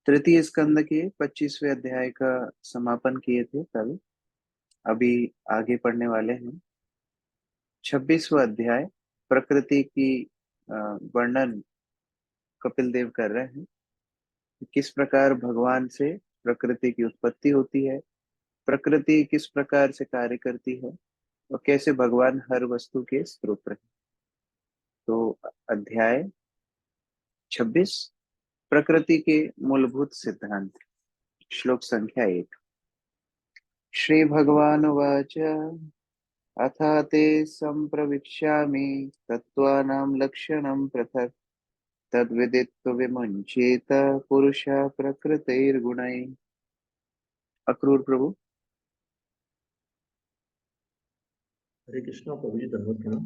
तृतीय स्कंद के 25वें अध्याय का समापन किए थे कल। अभी आगे पढ़ने वाले हैं 26वां अध्याय। प्रकृति की वर्णन कपिल देव कर रहे हैं। किस प्रकार भगवान से प्रकृति की उत्पत्ति होती है, प्रकृति किस प्रकार से कार्य करती है और कैसे भगवान हर वस्तु के स्रोत हैं। तो अध्याय 26, प्रकृति के मूलभूत सिद्धांत। श्लोक संख्या 1। श्री भगवान वाच अथ ते संप्रविक्ष्यामि तत्त्वानां लक्षणं पृथक् तद्विदित्व विमुञ्चेत पुरुषः प्रकृतिर्गुणैः। अक्रूर प्रभु। हरे कृष्णा प्रभु जी, धन्यवाद प्रणाम।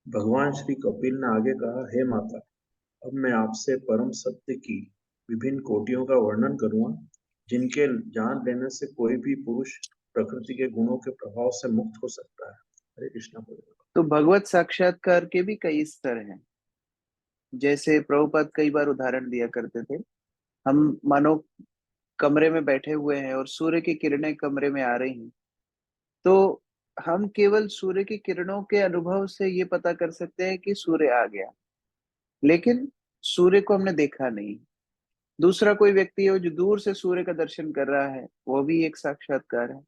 भगवान श्री कपिल ने आगे कहा, हे माता, अब मैं आपसे परम सत्य की विभिन्न कोटियों का वर्णन करूंगा, जिनके जान लेने से कोई भी पुरुष प्रकृति के गुणों के प्रभाव से मुक्त हो सकता है। हरे कृष्णा प्रभु जी। तो भगवत साक्षात्कार के भी कई स्तर हैं। जैसे प्रभुपाद कई बार उदाहरण दिया करते थे, हम मानो कमरे में बैठे हुए हैं और सूर्य की किरणें कमरे में आ रही हैं, तो हम केवल सूर्य की किरणों के अनुभव से ये पता कर सकते हैं कि सूर्य आ गया, लेकिन सूर्य को हमने देखा नहीं। दूसरा कोई व्यक्ति हो जो दूर से सूर्य का दर्शन कर रहा है, वो भी एक साक्षात्कार है।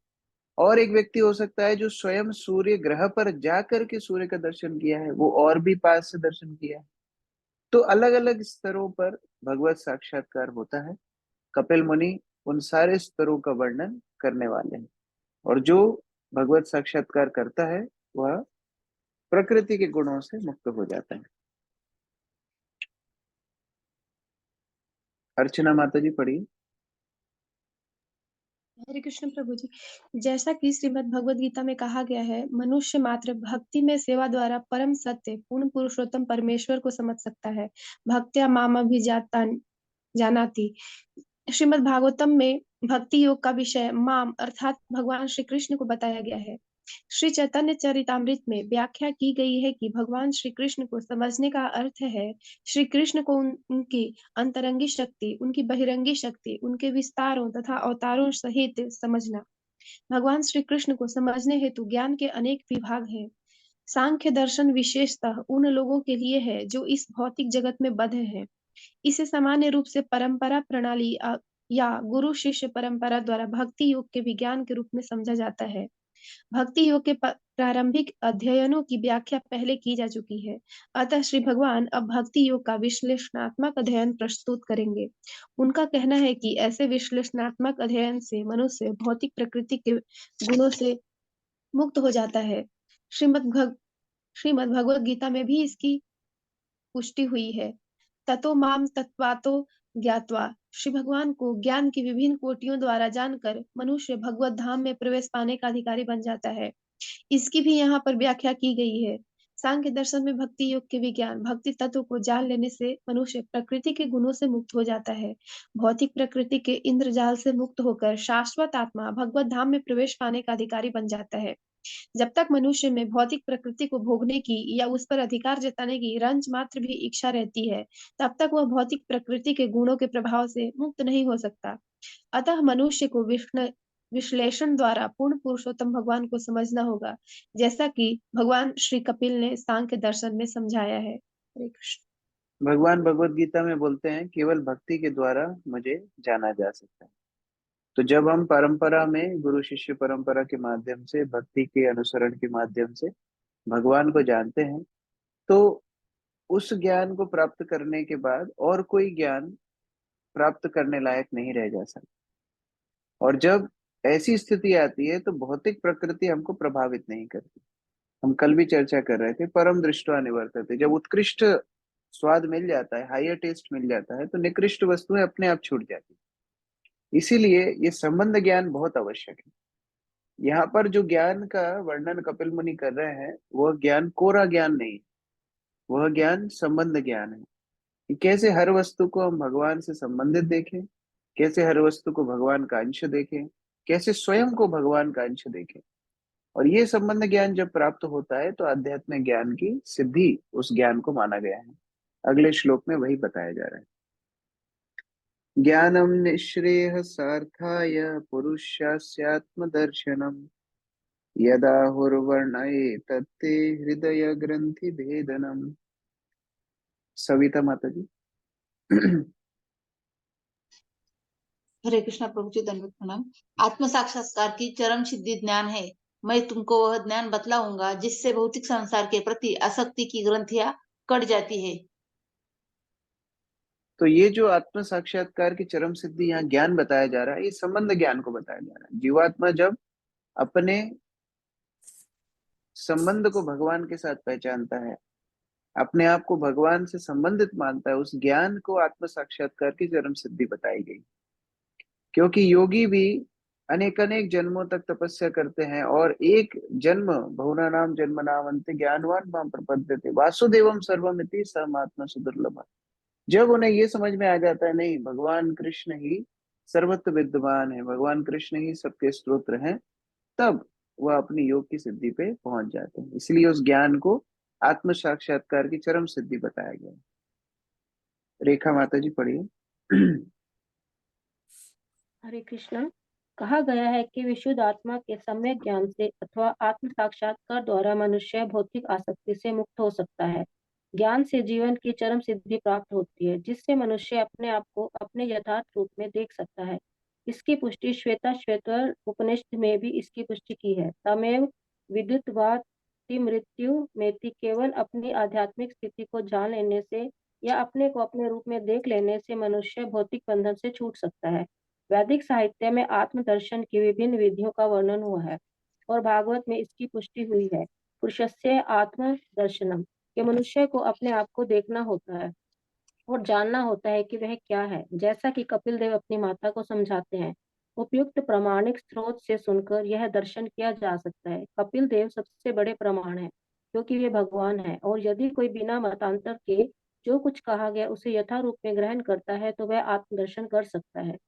और एक व्यक्ति हो सकता है जो स्वयं सूर्य ग्रह पर जाकर के सूर्य का दर्शन किया है, वो और भी पास से दर्शन किया है। तो अलग अलग स्तरों पर भगवत साक्षात्कार होता है। कपिल मुनि उन सारे स्तरों का वर्णन करने वाले हैं। और जो भगवत साक्षात्कार करता है वह प्रकृति के गुणों से मुक्त हो जाता है। अर्चना माता जी पढ़िए। हरे कृष्ण प्रभु जी। जैसा कि श्रीमद् भगवद गीता में कहा गया है, मनुष्य मात्र भक्ति में सेवा द्वारा परम सत्य पूर्ण पुरुषोत्तम परमेश्वर को समझ सकता है। भक्त्या माम अभिजाता जानाति। श्रीमद् भागवतम में भक्ति योग का विषय माम अर्थात भगवान श्री कृष्ण को बताया गया है। श्री चैतन्य चरितामृत में व्याख्या की गई है कि भगवान श्री कृष्ण को समझने का अर्थ है श्री कृष्ण को उनकी अंतरंगी शक्ति, उनकी बहिरंगी शक्ति, उनके विस्तारों तथा अवतारों सहित समझना। भगवान श्री कृष्ण को समझने हेतु ज्ञान के अनेक विभाग हैं। सांख्य दर्शन विशेषतः उन लोगों के लिए है जो इस भौतिक जगत में बद्ध हैं। इसे सामान्य रूप से परंपरा प्रणाली या गुरु शिष्य परंपरा द्वारा भक्ति योग के विज्ञान के रूप में समझा जाता है। भक्ति योग के प्रारंभिक अध्ययनों की व्याख्या पहले की जा चुकी है। अतः श्री भगवान अब भक्ति योग का विश्लेषणात्मक अध्ययन प्रस्तुत करेंगे। उनका कहना है कि ऐसे विश्लेषणात्मक अध्ययन से मनुष्य भौतिक प्रकृति के गुणों से मुक्त हो जाता है। श्रीमद् भगवद गीता में भी इसकी पुष्टि हुई है। ततो माम तत्वातो ज्ञात्वा। श्री भगवान को ज्ञान की विभिन्न कोटियों द्वारा जानकर मनुष्य भगवत धाम में प्रवेश पाने का अधिकारी बन जाता है। इसकी भी यहाँ पर व्याख्या की गई है। सांख्य दर्शन में भक्ति योग के विज्ञान भक्ति तत्व को जान लेने से मनुष्य प्रकृति के गुणों से मुक्त हो जाता है। भौतिक प्रकृति के इंद्रजाल से मुक्त होकर शाश्वत आत्मा भगवत धाम में प्रवेश पाने का अधिकारी बन जाता है। जब तक मनुष्य में भौतिक प्रकृति को भोगने की या उस पर अधिकार जताने की रंच मात्र भी इच्छा रहती है, तब तक वह भौतिक प्रकृति के गुणों के प्रभाव से मुक्त नहीं हो सकता। अतः मनुष्य को विश्लेषण द्वारा पूर्ण पुरुषोत्तम भगवान को समझना होगा, जैसा कि भगवान श्री कपिल ने सांख्य दर्शन में समझाया है। हरे कृष्ण। भगवान भगवत गीता में बोलते हैं केवल भक्ति के द्वारा मुझे जाना जा सकता है। तो जब हम परंपरा में गुरु शिष्य परंपरा के माध्यम से भक्ति के अनुसरण के माध्यम से भगवान को जानते हैं, तो उस ज्ञान को प्राप्त करने के बाद और कोई ज्ञान प्राप्त करने लायक नहीं रह जा सकता। और जब ऐसी स्थिति आती है तो भौतिक प्रकृति हमको प्रभावित नहीं करती। हम कल भी चर्चा कर रहे थे, परम दृष्टवा निवर्तते। जब उत्कृष्ट स्वाद मिल जाता है, हायर टेस्ट मिल जाता है, तो निकृष्ट वस्तुएं अपने आप छूट जाती है। इसीलिए ये संबंध ज्ञान बहुत आवश्यक है। यहाँ पर जो ज्ञान का वर्णन कपिल मुनि कर रहे हैं, वह ज्ञान कोरा ज्ञान नहीं, वह ज्ञान संबंध ज्ञान है कि कैसे हर वस्तु को हम भगवान से संबंधित देखें, कैसे हर वस्तु को भगवान का अंश देखें, कैसे स्वयं को भगवान का अंश देखें। और ये संबंध ज्ञान जब प्राप्त होता है तो आध्यात्मिक ज्ञान की सिद्धि उस ज्ञान को माना गया है। अगले श्लोक में वही बताया जा रहा है। ज्ञानम निःश्रेयः सार्थाय पुरुषस्यात्मदर्शनम् यदा हुर्वर्णये तत्ते हृदय ग्रंथि भेदनम। सविता माता जी। हरे कृष्णा प्रभु जी, दंडवत प्रणाम। आत्म साक्षात्कार की चरम सिद्धि ज्ञान है। मैं तुमको वह ज्ञान बतलाऊंगा जिससे भौतिक संसार के प्रति आसक्ति की ग्रंथियां कट जाती है। तो ये जो आत्म साक्षात्कार की चरम सिद्धि यहाँ ज्ञान बताया जा रहा है, ये संबंध ज्ञान को बताया जा रहा है। जीवात्मा जब अपने संबंध को भगवान के साथ पहचानता है, अपने आप को भगवान से संबंधित मानता है, उस ज्ञान को आत्म साक्षात्कार की चरम सिद्धि बताई गई। क्योंकि योगी भी अनेक अनेक जन्मों तक तपस्या करते हैं और एक जन्म बहुना नाम जन्म नाम अंत ज्ञानवान माम प्रपद्यते वासुदेवम सर्वमिति समात्मा सुदुर्लभ। जब उन्हें ये समझ में आ जाता है नहीं, भगवान कृष्ण ही सर्वत्र विद्यमान है, भगवान कृष्ण ही सबके स्तोत्र हैं, तब वह अपनी योग की सिद्धि पे पहुंच जाते हैं। इसलिए उस ज्ञान को आत्म साक्षात्कार की चरम सिद्धि बताया गया। रेखा माता जी पढ़िए। हरे कृष्ण। कहा गया है कि विशुद्ध आत्मा के सम्यक ज्ञान से अथवा आत्म साक्षात्कार द्वारा मनुष्य भौतिक आसक्ति से मुक्त हो सकता है। ज्ञान से जीवन की चरम सिद्धि प्राप्त होती है, जिससे मनुष्य अपने आप को अपने यथार्थ रूप में देख सकता है। इसकी पुष्टि श्वेता श्वेतर उपनिषद में भी इसकी पुष्टि की है। तमेव विद्युतवाति मृत्यु में केवल अपनी आध्यात्मिक स्थिति को जान लेने से या अपने को अपने रूप में देख लेने से मनुष्य भौतिक बंधन से छूट सकता है। वैदिक साहित्य में आत्मदर्शन की विभिन्न विधियों का वर्णन हुआ है और भागवत में इसकी पुष्टि हुई है। पुरुषस्य आत्मदर्शनम, कि मनुष्य को अपने आप को देखना होता है और जानना होता है कि वह क्या है। जैसा कि कपिल देव अपनी माता को समझाते हैं, उपयुक्त प्रामाणिक स्रोत से सुनकर यह दर्शन किया जा सकता है। कपिल देव सबसे बड़े प्रमाण है, क्योंकि वे भगवान है, और यदि कोई बिना मतांतर के जो कुछ कहा गया उसे यथा रूप में ग्रहण करता है तो वह आत्मदर्शन कर सकता है।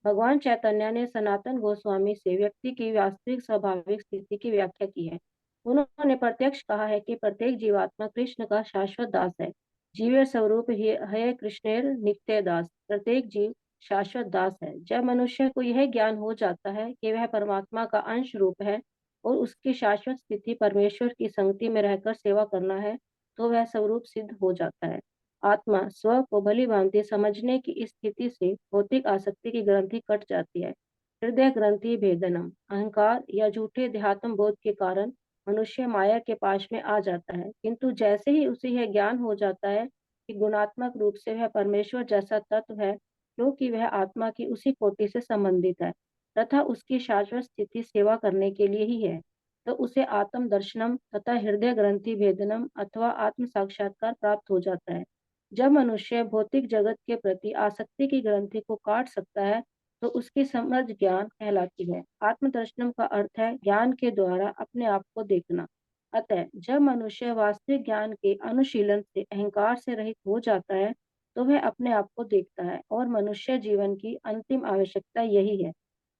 भगवान चैतन्य ने सनातन गोस्वामी से व्यक्ति की वास्तविक स्वाभाविक स्थिति की व्याख्या की है। उन्होंने प्रत्यक्ष कहा है कि प्रत्येक जीवात्मा कृष्ण का शाश्वत दास है। जीव स्वरूप है कृष्णेर नित्य दास, प्रत्येक जीव शाश्वत दास है। जब मनुष्य को यह ज्ञान हो जाता है कि वह परमात्मा का अंश रूप है और उसकी शाश्वत स्थिति परमेश्वर की संगति में रहकर सेवा करना है, तो वह स्वरूप सिद्ध हो जाता है। आत्मा स्व को भली भांति समझने की इस स्थिति से भौतिक आसक्ति की ग्रंथि कट जाती है। हृदय ग्रंथि भेदनम, अहंकार या झूठे देहात्म बोध के कारण मनुष्य माया के पाश में आ जाता है, किंतु जैसे ही उसे यह ज्ञान हो जाता है कि गुणात्मक रूप से वह परमेश्वर जैसा तत्व है, क्योंकि वह आत्मा की उसी कोटि से संबंधित है तथा उसकी शाश्वत स्थिति सेवा करने के लिए ही है, तो उसे आत्म दर्शनम तथा हृदय ग्रंथि भेदनम अथवा आत्म साक्षात्कार प्राप्त हो जाता है। जब मनुष्य भौतिक जगत के प्रति आसक्ति की ग्रंथि को काट सकता है, तो उसकी समझ ज्ञान कहलाती है। आत्मदर्शनम का अर्थ है ज्ञान के द्वारा अपने आप को देखना। अतः जब मनुष्य वास्तविक ज्ञान के अनुशीलन से अहंकार से रहित हो जाता है, तो वह अपने आप को देखता है, और मनुष्य जीवन की अंतिम आवश्यकता यही है।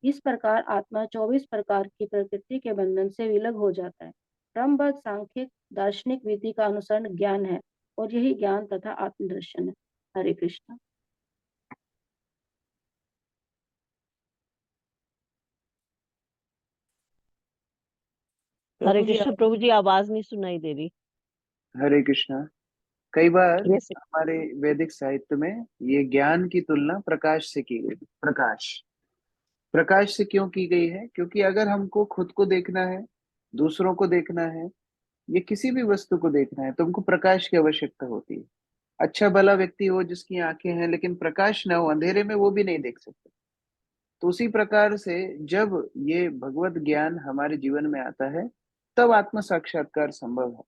इस प्रकार आत्मा 24 प्रकार की प्रकृति के बंधन से विलग हो जाता है। क्रमबद्ध सांख्यिक दार्शनिक विधि का अनुसरण ज्ञान है, और यही ज्ञान तथा आत्मदर्शन है। हरे कृष्ण। हरे कृष्ण प्रभु जी, आवाज नहीं सुनाई दे रही। हरे कृष्णा। कई बार जैसे हमारे वैदिक साहित्य में ये ज्ञान की तुलना प्रकाश से की गई। प्रकाश प्रकाश से क्यों की गई है? क्योंकि अगर हमको खुद को देखना है, दूसरों को देखना है, या किसी भी वस्तु को देखना है, तो हमको प्रकाश की आवश्यकता होती है। अच्छा भला व्यक्ति हो जिसकी आंखें हैं, लेकिन प्रकाश ना हो, अंधेरे में वो भी नहीं देख सकता। तो उसी प्रकार से जब ये भगवत ज्ञान हमारे जीवन में आता है, तब आत्म साक्षात्कार संभव है।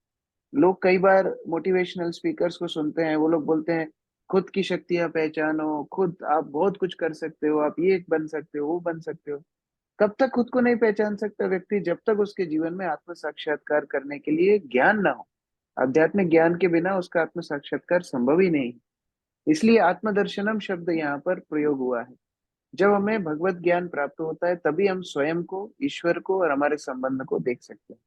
लोग कई बार मोटिवेशनल स्पीकर्स को सुनते हैं, वो लोग बोलते हैं खुद की शक्तियां पहचानो, खुद आप बहुत कुछ कर सकते हो, आप ये बन सकते हो, वो बन सकते हो। कब तक खुद को नहीं पहचान सकता व्यक्ति? जब तक उसके जीवन में आत्म साक्षात्कार करने के लिए ज्ञान ना हो। आध्यात्मिक ज्ञान के बिना उसका आत्म साक्षात्कार संभव ही नहीं। इसलिए आत्मदर्शनम शब्द यहाँ पर प्रयोग हुआ है। जब हमें भगवत ज्ञान प्राप्त होता है, तभी हम स्वयं को, ईश्वर को और हमारे संबंध को देख सकते हैं।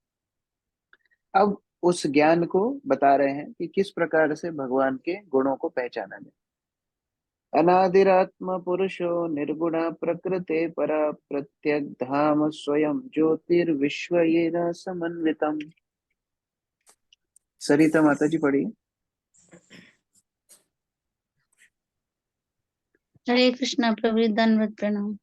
अब उस ज्ञान को बता रहे हैं कि किस प्रकार से भगवान के गुणों को पहचाना जाए। अनादिरात्म पुरुषो निर्गुण प्रकृते परा प्रत्यक धाम स्वयं ज्योतिर्विश्वयेन समन्वितम। सरिता माता जी पढ़िए। हरे कृष्णा प्रभु जी, दंडवत प्रणाम।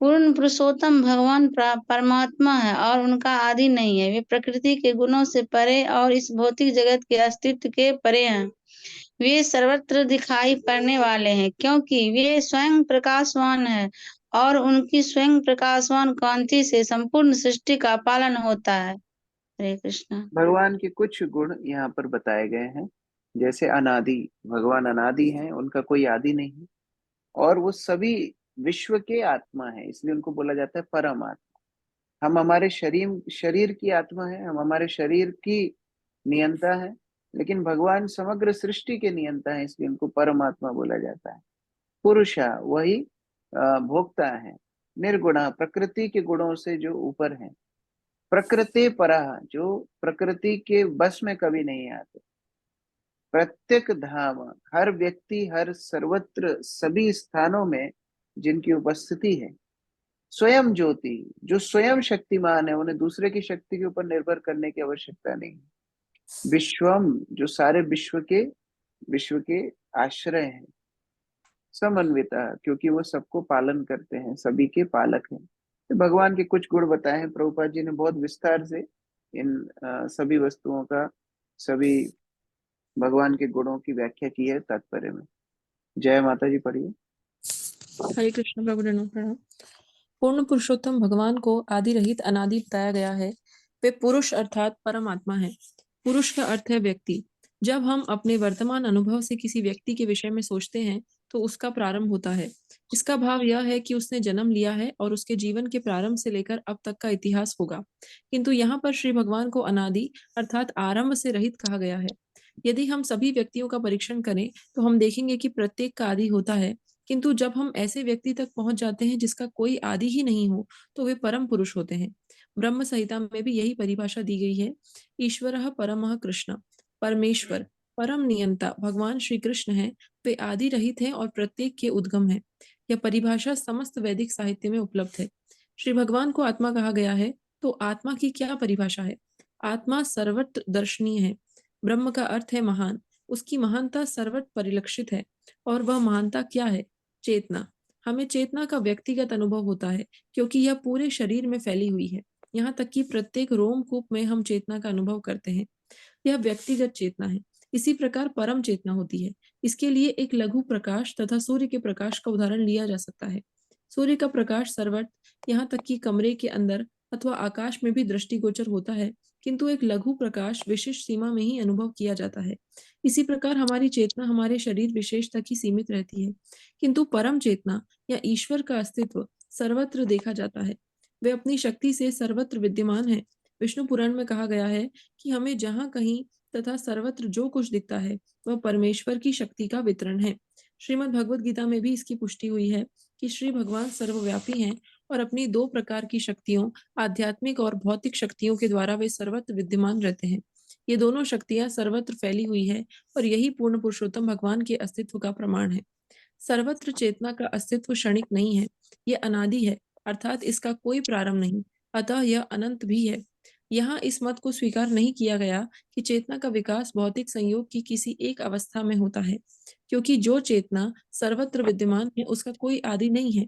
पूर्ण पुरुषोत्तम भगवान परमात्मा है और उनका आदि नहीं है। वे प्रकृति के गुणों से परे और इस भौतिक जगत के अस्तित्व के परे हैं। वे सर्वत्र दिखाई पड़ने वाले हैं क्योंकि वे स्वयं प्रकाशवान हैं और उनकी स्वयं प्रकाशवान कांति से संपूर्ण सृष्टि का पालन होता है। हरे कृष्णा। भगवान के कुछ गुण यहाँ पर बताए गए हैं, जैसे अनादि, भगवान अनादि हैं, उनका कोई आदि नहीं है, और वो सभी विश्व के आत्मा है, इसलिए उनको बोला जाता है परम आत्मा। हम हमारे शरीर शरीर की आत्मा है, हम हमारे शरीर की नियंता है, लेकिन भगवान समग्र सृष्टि के नियंता है, इसलिए उनको परमात्मा बोला जाता है। पुरुषा, वही भोक्ता है। निर्गुणा, प्रकृति के गुणों से जो ऊपर है। प्रकृति परः, जो प्रकृति के बस में कभी नहीं आते। प्रत्येक धाम, हर व्यक्ति, हर सर्वत्र, सभी स्थानों में जिनकी उपस्थिति है। स्वयं ज्योति, जो स्वयं शक्तिमान है, उन्हें दूसरे की शक्ति के ऊपर निर्भर करने की आवश्यकता नहीं। विश्वम, जो सारे विश्व के आश्रय हैं। समन्विता, क्योंकि वो सबको पालन करते हैं, सभी के पालक हैं। तो भगवान के कुछ गुण बताए हैं प्रभुपाद जी ने बहुत विस्तार से इन सभी वस्तुओं का, सभी भगवान के गुणों की व्याख्या की है तात्पर्य में। जय माता जी पढ़िए। हरे कृष्ण प्रभु प्रणाम। पूर्ण पुरुषोत्तम भगवान को आदि रहित अनादि बताया गया है। वे पुरुष अर्थात परमात्मा है। पुरुष का अर्थ है व्यक्ति। जब हम अपने वर्तमान अनुभव से किसी व्यक्ति के विषय में सोचते हैं तो उसका प्रारंभ होता है। इसका भाव यह है कि उसने जन्म लिया है और उसके जीवन के प्रारंभ से लेकर अब तक का इतिहास होगा। किंतु यहाँ पर श्री भगवान को अनादि अर्थात आरंभ से रहित कहा गया है। यदि हम सभी व्यक्तियों का परीक्षण करें तो हम देखेंगे कि प्रत्येक का आदि होता है, किंतु जब हम ऐसे व्यक्ति तक पहुंच जाते हैं जिसका कोई आदि ही नहीं हो तो वे परम पुरुष होते हैं। ब्रह्म संहिता में भी यही परिभाषा दी गई है। ईश्वरः परमः कृष्ण, परमेश्वर परम नियंता भगवान श्री कृष्ण है। वे आदि रहित हैं और प्रत्येक के उद्गम है। यह परिभाषा समस्त वैदिक साहित्य में उपलब्ध है। श्री भगवान को आत्मा कहा गया है, तो आत्मा की क्या परिभाषा है? आत्मा सर्वत्र दर्शनीय है। ब्रह्म का अर्थ है महान, उसकी महानता सर्वत्र परिलक्षित है। और वह महानता क्या है? चेतना। हमें चेतना का व्यक्तिगत अनुभव होता है क्योंकि यह पूरे शरीर में फैली हुई है। यहाँ तक कि प्रत्येक रोमकूप में हम चेतना का अनुभव करते हैं। यह व्यक्तिगत चेतना है। इसी प्रकार परम चेतना होती है। इसके लिए एक लघु प्रकाश तथा सूर्य के प्रकाश का उदाहरण लिया जा सकता है। सूर्य का प्रकाश सर्वत्र, यहाँ तक कि कमरे के अंदर अथवा आकाश में भी दृष्टिगोचर होता है, किंतु एक लघु प्रकाश विशिष्ट सीमा में ही अनुभव किया जाता है। इसी प्रकार हमारी चेतना हमारे शरीर विशेष तक ही सीमित रहती है, किंतु परम चेतना या ईश्वर का अस्तित्व सर्वत्र देखा जाता है। वे अपनी शक्ति से सर्वत्र विद्यमान है। विष्णु पुराण में कहा गया है कि हमें जहाँ कहीं तथा सर्वत्र जो कुछ दिखता है वह परमेश्वर की शक्ति का वितरण है। श्रीमद् भगवद गीता में भी इसकी पुष्टि हुई है कि श्री भगवान सर्वव्यापी हैं और अपनी दो प्रकार की शक्तियों, आध्यात्मिक और भौतिक शक्तियों के द्वारा वे सर्वत्र विद्यमान रहते हैं। ये दोनों शक्तियां सर्वत्र फैली हुई है और यही पूर्ण पुरुषोत्तम भगवान के अस्तित्व का प्रमाण है। सर्वत्र चेतना का अस्तित्व क्षणिक नहीं है, ये अनादि है, अर्थात इसका कोई प्रारंभ नहीं, अतः यह अनंत भी है। यहाँ इस मत को स्वीकार नहीं किया गया कि चेतना का विकास भौतिक संयोग की किसी एक अवस्था में होता है, क्योंकि जो चेतना सर्वत्र विद्यमान है उसका कोई आदि नहीं है।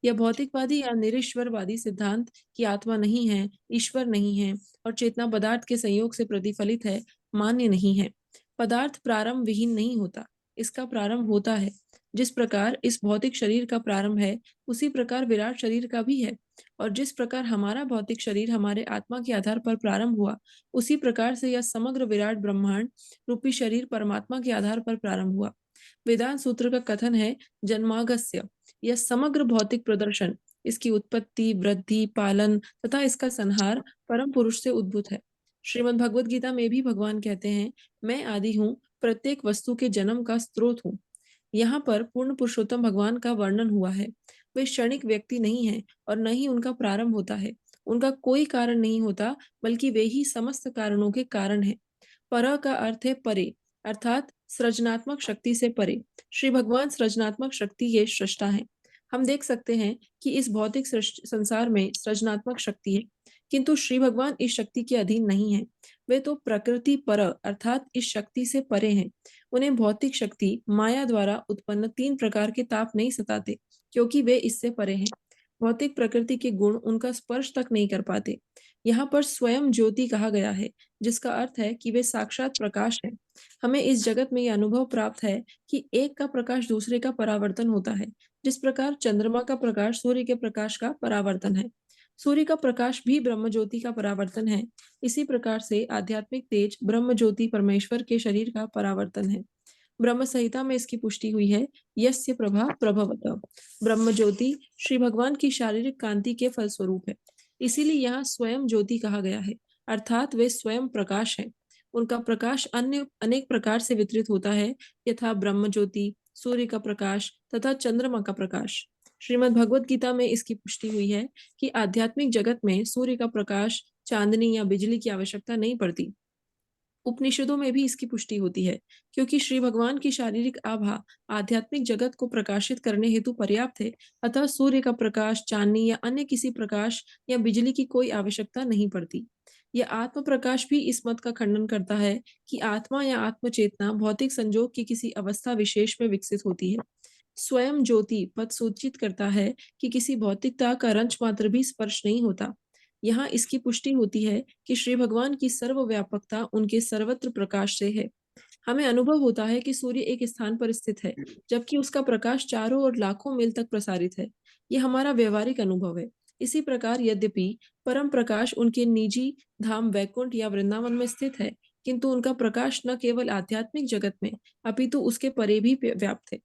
यह भौतिकवादी या निरीश्वरवादी सिद्धांत कि आत्मा नहीं है, ईश्वर नहीं है और चेतना पदार्थ के संयोग से प्रतिफलित है, मान्य नहीं है। पदार्थ प्रारंभ विहीन नहीं होता, इसका प्रारंभ होता है। जिस प्रकार इस भौतिक शरीर का प्रारंभ है, उसी प्रकार विराट शरीर का भी है। और जिस प्रकार हमारा भौतिक शरीर हमारे आत्मा के आधार पर प्रारंभ हुआ, उसी प्रकार से यह समग्र विराट ब्रह्मांड रूपी शरीर परमात्मा के आधार पर प्रारंभ हुआ। वेदांत सूत्र का कथन है जन्मागस्य, यह समग्र भौतिक प्रदर्शन, इसकी उत्पत्ति, वृद्धि, पालन तथा इसका संहार परम पुरुष से उद्भूत है। श्रीमद् भगवद गीता में भी भगवान कहते हैं, मैं आदि हूँ, प्रत्येक वस्तु के जन्म का स्रोत हूँ। यहाँ पर पूर्ण पुरुषोत्तम भगवान का वर्णन हुआ है। वे क्षणिक व्यक्ति नहीं है और न ही उनका प्रारंभ होता है। उनका कोई कारण नहीं होता, बल्कि वे ही समस्त कारणों के कारण है। पर का अर्थ है परे, अर्थात सृजनात्मक शक्ति से परे। श्री भगवान सृजनात्मक शक्ति के सृष्टा हैं। हम देख सकते हैं कि इस भौतिक संसार में सृजनात्मक शक्ति है, किंतु श्री भगवान इस शक्ति के अधीन नहीं है। वे तो प्रकृति पर अर्थात इस शक्ति से परे हैं। उन्हें भौतिक शक्ति माया द्वारा उत्पन्न 3 प्रकार के ताप नहीं सताते, क्योंकि वे इससे परे हैं। भौतिक प्रकृति के गुण उनका स्पर्श तक नहीं कर पाते। यहाँ पर स्वयं ज्योति कहा गया है, जिसका अर्थ है कि वे साक्षात प्रकाश है। हमें इस जगत में यह अनुभव प्राप्त है कि एक का प्रकाश दूसरे का परावर्तन होता है, जिस प्रकार चंद्रमा का प्रकाश सूर्य के प्रकाश का परावर्तन है। सूर्य का प्रकाश भी ब्रह्म ज्योति का परावर्तन है। इसी प्रकार से आध्यात्मिक तेज ब्रह्म ज्योति परमेश्वर के शरीर का परावर्तन है। ब्रह्म संहिता में इसकी पुष्टि हुई है, यस्य प्रभा प्रभवतः। ब्रह्म ज्योति श्री भगवान की शारीरिक कांति के फलस्वरूप है, इसीलिए यहाँ स्वयं ज्योति कहा गया है, अर्थात वे स्वयं प्रकाश है। उनका प्रकाश अन्य अनेक प्रकार से वितरित होता है, यथा ब्रह्म ज्योति, सूर्य का प्रकाश तथा चंद्रमा का प्रकाश। श्रीमद् भगवद गीता में इसकी पुष्टि हुई है कि आध्यात्मिक जगत में सूर्य का प्रकाश, चांदनी या बिजली की आवश्यकता नहीं पड़ती। उपनिषदों में भी इसकी पुष्टि होती है, क्योंकि श्री भगवान की शारीरिक आभा आध्यात्मिक जगत को प्रकाशित करने हेतु पर्याप्त है। अतः सूर्य का प्रकाश, चांदनी या अन्य किसी प्रकाश या बिजली की कोई आवश्यकता नहीं पड़ती। यह आत्म प्रकाश भी इस मत का खंडन करता है कि आत्मा या आत्म चेतना भौतिक संजोग की किसी अवस्था विशेष में विकसित होती है। स्वयं ज्योति पद सूचित करता है कि किसी भौतिकता का रंच मात्र भी स्पर्श नहीं होता। यहाँ इसकी पुष्टि होती है कि श्री भगवान की सर्वव्यापकता उनके सर्वत्र प्रकाश से है। हमें अनुभव होता है कि सूर्य एक स्थान पर स्थित है, जबकि उसका प्रकाश चारों ओर लाखों मील तक प्रसारित है। यह हमारा व्यवहारिक अनुभव है। इसी प्रकार यद्यपि परम प्रकाश उनके निजी धाम वैकुंठ या वृंदावन में स्थित है, किंतु उनका प्रकाश न केवल आध्यात्मिक जगत में अपितु उसके परे भी व्याप्त है।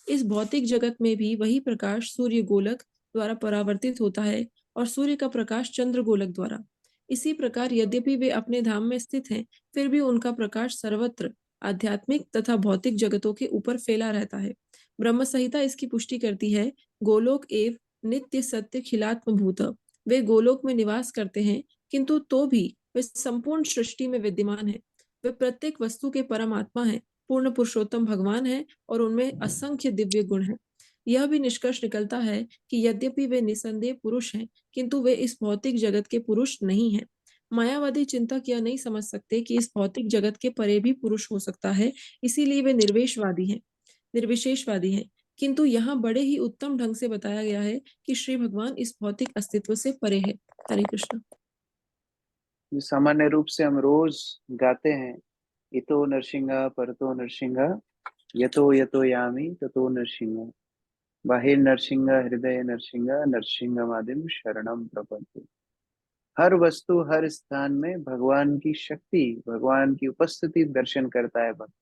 इस भौतिक जगत में भी वही प्रकाश सूर्य गोलक द्वारा परावर्तित होता है और सूर्य का प्रकाश चंद्र गोलक द्वारा। इसी प्रकार यद्यपि वे अपने धाम में स्थित हैं, फिर भी उनका प्रकाश सर्वत्र आध्यात्मिक तथा भौतिक जगतों के ऊपर फैला रहता है। ब्रह्म संहिता इसकी पुष्टि करती है, गोलोक एव नित्य सत्य खिलात्म भूत। वे गोलोक में निवास करते हैं, किंतु तो भी वे संपूर्ण सृष्टि में विद्यमान है। वे प्रत्येक वस्तु के परमात्मा है, पूर्ण पुरुषोत्तम भगवान है और उनमें असंख्य दिव्य गुण है। यह भी निष्कर्ष निकलता है कि यद्यपि वे निसंदेह पुरुष हैं, किंतु वे इस भौतिक जगत के पुरुष नहीं हैं। मायावादी चिंतक यह नहीं समझ सकते कि इस भौतिक जगत के परे भी पुरुष हो सकता है, इसीलिए वे निर्विशेषवादी हैं। किंतु यहाँ बड़े ही उत्तम ढंग से बताया गया है कि श्री भगवान इस भौतिक अस्तित्व से परे है। हरे कृष्ण। जो सामान्य रूप से हम रोज गाते हैं, इतो नरसिंहा परतो नरसिंहा, यतो यतो यामी ततो नरसिंहा, बाहिर नरसिंहा हृदय नरसिंहा, नरसिंहमादिम शरणम प्रपद्ये। हर वस्तु हर स्थान में भगवान की शक्ति, भगवान की उपस्थिति दर्शन करता है भक्त।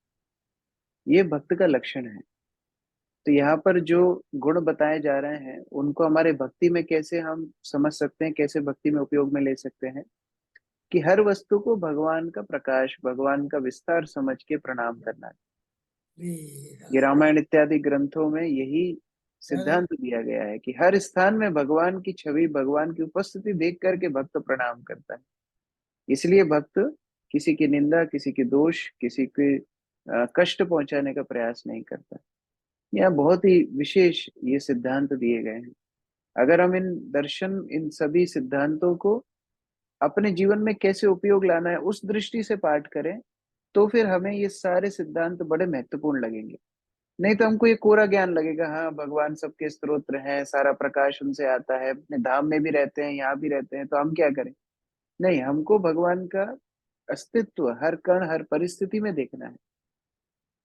ये भक्त का लक्षण है। तो यहाँ पर जो गुण बताए जा रहे हैं उनको हमारे भक्ति में कैसे हम समझ सकते हैं, कैसे भक्ति में उपयोग में ले सकते हैं कि हर वस्तु को भगवान का प्रकाश, भगवान का विस्तार समझ के प्रणाम करना है। ये रामायण इत्यादि ग्रंथों में यही सिद्धांत दिया गया है कि हर स्थान में भगवान की छवि, भगवान की उपस्थिति देख करके भक्त प्रणाम करता है। इसलिए भक्त किसी की निंदा, किसी की दोष, किसी के कष्ट पहुंचाने का प्रयास नहीं करता। यह बहुत ही विशेष ये सिद्धांत दिए गए हैं। अगर हम इन दर्शन, इन सभी सिद्धांतों को अपने जीवन में कैसे उपयोग लाना है उस दृष्टि से पाठ करें, तो फिर हमें ये सारे सिद्धांत बड़े महत्वपूर्ण लगेंगे। नहीं तो हमको ये कोरा ज्ञान लगेगा, हाँ भगवान सबके स्तोत्र हैं, सारा प्रकाश उनसे आता है, अपने धाम में भी रहते हैं, यहाँ भी रहते हैं, तो हम क्या करें। नहीं, हमको भगवान का अस्तित्व हर कण हर परिस्थिति में देखना है।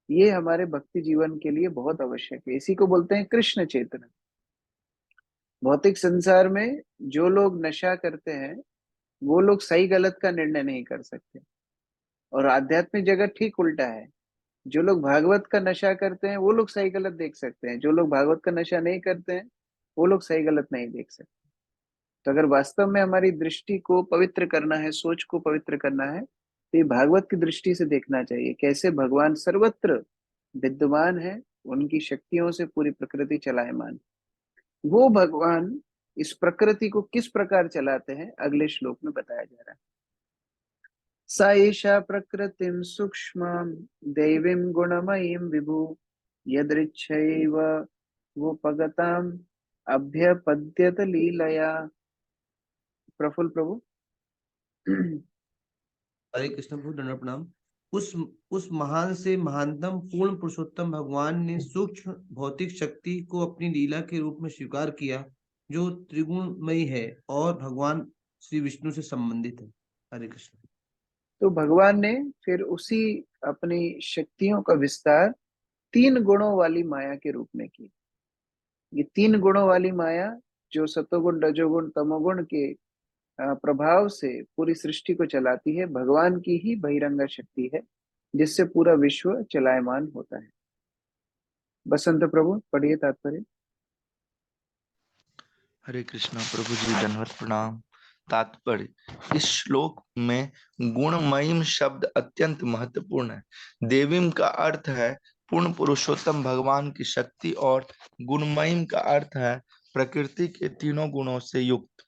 ये हमारे भक्ति जीवन के लिए बहुत आवश्यक है। इसी को बोलते हैं कृष्ण चेतना। भौतिक संसार में जो लोग नशा करते हैं वो लोग सही गलत का निर्णय नहीं कर सकते, और आध्यात्मिक जगत ठीक उल्टा है। जो लोग भागवत का नशा करते हैं वो लोग सही गलत देख सकते हैं, जो लोग भागवत का नशा नहीं करते हैं वो लोग सही गलत नहीं देख सकते। तो अगर वास्तव में हमारी दृष्टि को पवित्र करना है, सोच को पवित्र करना है, तो ये भागवत की दृष्टि से देखना चाहिए कैसे भगवान सर्वत्र विद्यमान है, उनकी शक्तियों से पूरी प्रकृति चलायमान। वो भगवान इस प्रकृति को किस प्रकार चलाते हैं अगले श्लोक में बताया जा रहा है। सा एषा प्रकृतिं सूक्ष्मं दैवीं गुणमयीं विभु यदृच्छैव वोपगताम् अभ्यपद्यत लीलया। प्रफुल्ल प्रभु। हरे कृष्ण प्रभु, दंडवत प्रणाम। उस महान से महानतम पूर्ण पुरुषोत्तम भगवान ने सूक्ष्म भौतिक शक्ति को अपनी लीला के रूप में स्वीकार किया, जो त्रिगुणमयी है और भगवान श्री विष्णु से संबंधित है। हरे कृष्ण। तो भगवान ने फिर उसी अपनी शक्तियों का विस्तार 3 गुणों वाली माया के रूप में किया। ये 3 गुणों वाली माया जो सतोगुण रजोगुण तमोगुण के प्रभाव से पूरी सृष्टि को चलाती है, भगवान की ही बहिरंगा शक्ति है, जिससे पूरा विश्व चलायमान होता है। बसंत प्रभु पढ़िए तात्पर्य। हरे कृष्णा प्रभु जी, दंडवत प्रणाम। तात्पर्य, इस श्लोक में गुणमयीम शब्द अत्यंत महत्वपूर्ण है। देवीम का अर्थ है पूर्ण पुरुषोत्तम भगवान की शक्ति और गुणमयीम का अर्थ है प्रकृति के तीनों गुणों से युक्त।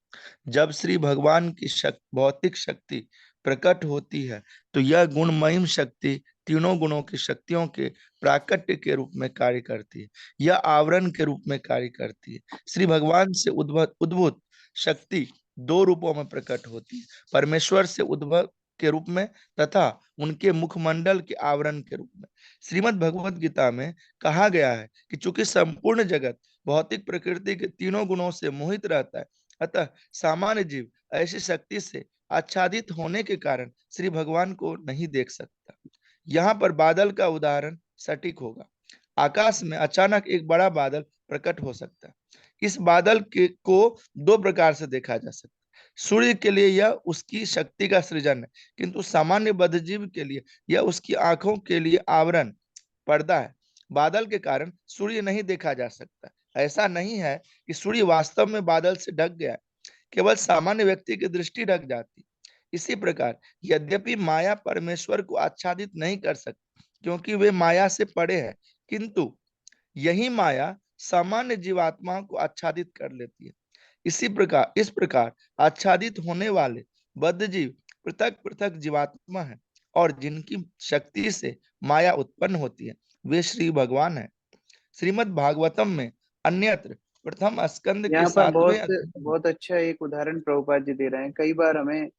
जब श्री भगवान की भौतिक शक्ति प्रकट होती है तो यह गुणमयीम शक्ति तीनों गुणों की शक्तियों के प्राकट्य के रूप में कार्य करती है। यह आवरण के रूप में कार्य करती है। श्री भगवान से उद्भूत शक्ति 2 रूपों में प्रकट होती है, परमेश्वर से उद्भव के रूप में तथा उनके मुखमंडल के आवरण के रूप में। श्रीमद् भगवद गीता में कहा गया है कि चूंकि संपूर्ण जगत भौतिक प्रकृति के तीनों गुणों से मोहित रहता है, अतः सामान्य जीव ऐसी शक्ति से आच्छादित होने के कारण श्री भगवान को नहीं देख सकता। यहाँ पर बादल का उदाहरण सटीक होगा। आकाश में अचानक एक बड़ा बादल प्रकट हो सकता है। इस बादल को 2 प्रकार से देखा जा सकता है। सूर्य के लिए यह उसकी शक्ति का सृजन है, किंतु सामान्य बद्धजीव के लिए यह उसकी आंखों के लिए आवरण, पर्दा है। बादल के कारण सूर्य नहीं देखा जा सकता। ऐसा नहीं है कि सूर्य वास्तव में बादल से ढक गया है, केवल सामान्य व्यक्ति की दृष्टि ढक जाती। इसी प्रकार यद्यपि माया परमेश्वर को आच्छादित नहीं कर सकती क्योंकि वे माया से परे है, किंतु यही माया सामान्य जीवात्माओं को आच्छादित कर लेती है। इस प्रकार आच्छादित होने वाले बद्ध जीव पृथक पृथक जीवात्मा है और जिनकी शक्ति से माया उत्पन्न होती है वे श्री भगवान है। श्रीमद् भागवतम में अन्यत्र प्रथम स्कंद के यहाँ पर 7वें बहुत अच्छा एक उदाहरण प्रभुपाद जी दे रहे हैं। कई बार हमें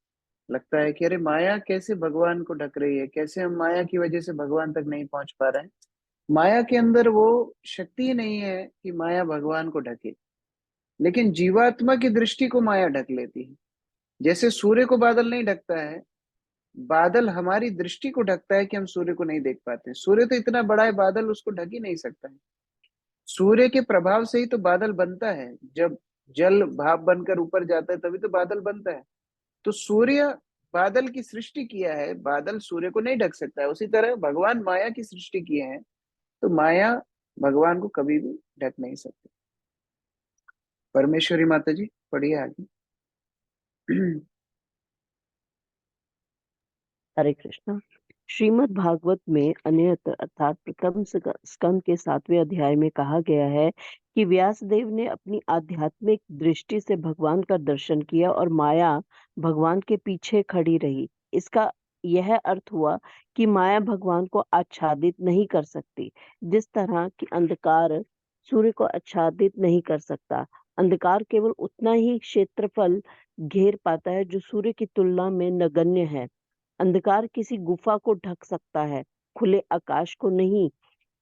लगता है कि अरे माया कैसे भगवान को ढक रही है, कैसे हम माया की वजह से भगवान तक नहीं पहुंच पा रहे हैं। माया के अंदर वो शक्ति ही नहीं है कि माया भगवान को ढके, लेकिन जीवात्मा की दृष्टि को माया ढक लेती है। जैसे सूर्य को बादल नहीं ढकता है, बादल हमारी दृष्टि को ढकता है कि हम सूर्य को नहीं देख पाते। सूर्य तो इतना बड़ा है, बादल उसको ढक ही नहीं सकता है। सूर्य के प्रभाव से ही तो बादल बनता है। जब जल भाप बनकर ऊपर जाता है तभी तो बादल बनता है। तो सूर्य बादल की सृष्टि किया है, बादल सूर्य को नहीं ढक सकता है। उसी तरह भगवान माया की सृष्टि किए हैं, तो माया भगवान को कभी भी ढक नहीं सकती। परमेश्वरी माता जी पढ़िए आगे। हरे कृष्णा। श्रीमद् भागवत में अन्यत्र अर्थात प्रथम स्कंद के 7वें अध्याय में कहा गया है कि व्यासदेव ने अपनी आध्यात्मिक दृष्टि से भगवान का दर्शन किया और माया भगवान के पीछे खड़ी रही। इसका यह अर्थ हुआ कि माया भगवान को आच्छादित नहीं कर सकती, जिस तरह कि अंधकार सूर्य को आच्छादित नहीं कर सकता। अंधकार केवल उतना ही क्षेत्रफल घेर पाता है जो सूर्य की तुलना में नगण्य है। अंधकार किसी गुफा को ढक सकता है, खुले आकाश को नहीं।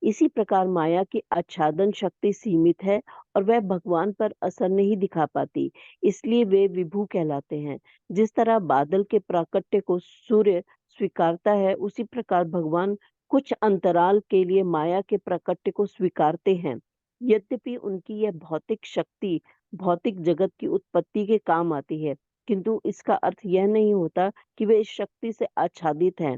इसी प्रकार माया की आच्छादन शक्ति सीमित है और वह भगवान पर असर नहीं दिखा पाती, इसलिए वे विभु कहलाते हैं। जिस तरह बादल के प्राकट्य को सूर्य स्वीकारता है, उसी प्रकार भगवान कुछ अंतराल के लिए माया के प्राकट्य को स्वीकारते हैं। यद्यपि उनकी यह भौतिक शक्ति भौतिक जगत की उत्पत्ति के काम आती है, किंतु इसका अर्थ यह नहीं होता कि वे इस शक्ति से आच्छादित हैं।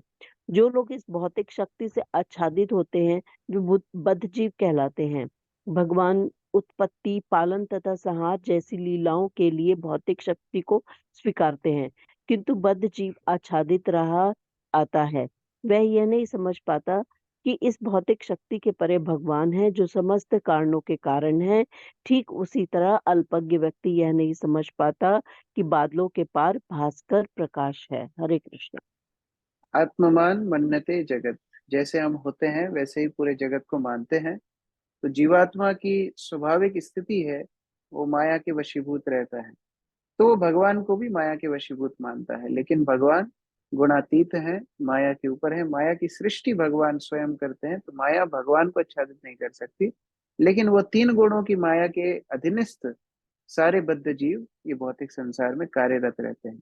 जो लोग इस भौतिक शक्ति से आच्छादित होते हैं वे बद्धजीव कहलाते हैं। भगवान उत्पत्ति, पालन तथा संहार जैसी लीलाओं के लिए भौतिक शक्ति को स्वीकारते हैं, किंतु बद्धजीव आच्छादित रहा आता है। वह यह नहीं समझ पाता कि इस भौतिक शक्ति के परे भगवान है जो समस्त कारणों के कारण है। ठीक उसी तरह अल्पज्ञ व्यक्ति यह नहीं समझ पाता कि बादलों के पार भास्कर प्रकाश है। हरे कृष्ण। आत्ममान मन्नते जगत, जैसे हम होते हैं वैसे ही पूरे जगत को मानते हैं। तो जीवात्मा की स्वाभाविक स्थिति है वो माया के वशीभूत रहता है, तो वो भगवान को भी माया के वशीभूत मानता है। लेकिन भगवान गुणातीत है, माया के ऊपर है। माया की सृष्टि भगवान स्वयं करते हैं, तो माया भगवान को आच्छादित नहीं कर सकती। लेकिन वो तीन गुणों की माया के अधीनस्थ सारे बद्ध जीव ये भौतिक संसार में कार्यरत रहते हैं।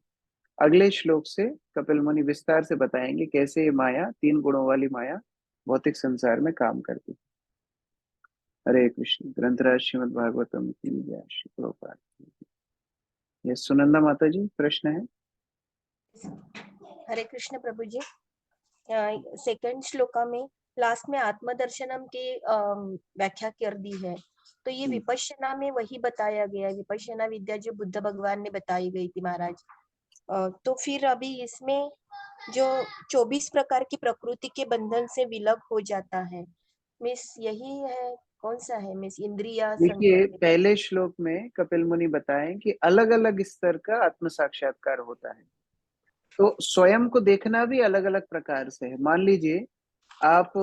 अगले श्लोक से कपिल मुनि विस्तार से बताएंगे कैसे ये माया, तीन गुणों वाली माया भौतिक संसार में काम करती है। हरे कृष्ण। ग्रंथराज श्रीमद् भागवतम की जय। श्री प्रभुपाद की जय। ये सुनंदा माता जी प्रश्न है। हरे कृष्ण प्रभु जी। सेकंड श्लोका में लास्ट में आत्मदर्शनम की व्याख्या कर दी है, तो ये विपश्यना में वही बताया गया है, विपश्यना विद्या जो बुद्ध भगवान ने बताई गई थी महाराज। तो फिर अभी इसमें जो 24 प्रकार की प्रकृति के बंधन से विलग हो जाता है, मिस यही है, कौन सा है मिस? इंद्रिया, देखिए संकल्प। पहले श्लोक में कपिल मुनि बताएं कि अलग अलग स्तर का आत्म साक्षात्कार होता है, तो स्वयं को देखना भी अलग अलग प्रकार से है। मान लीजिए आप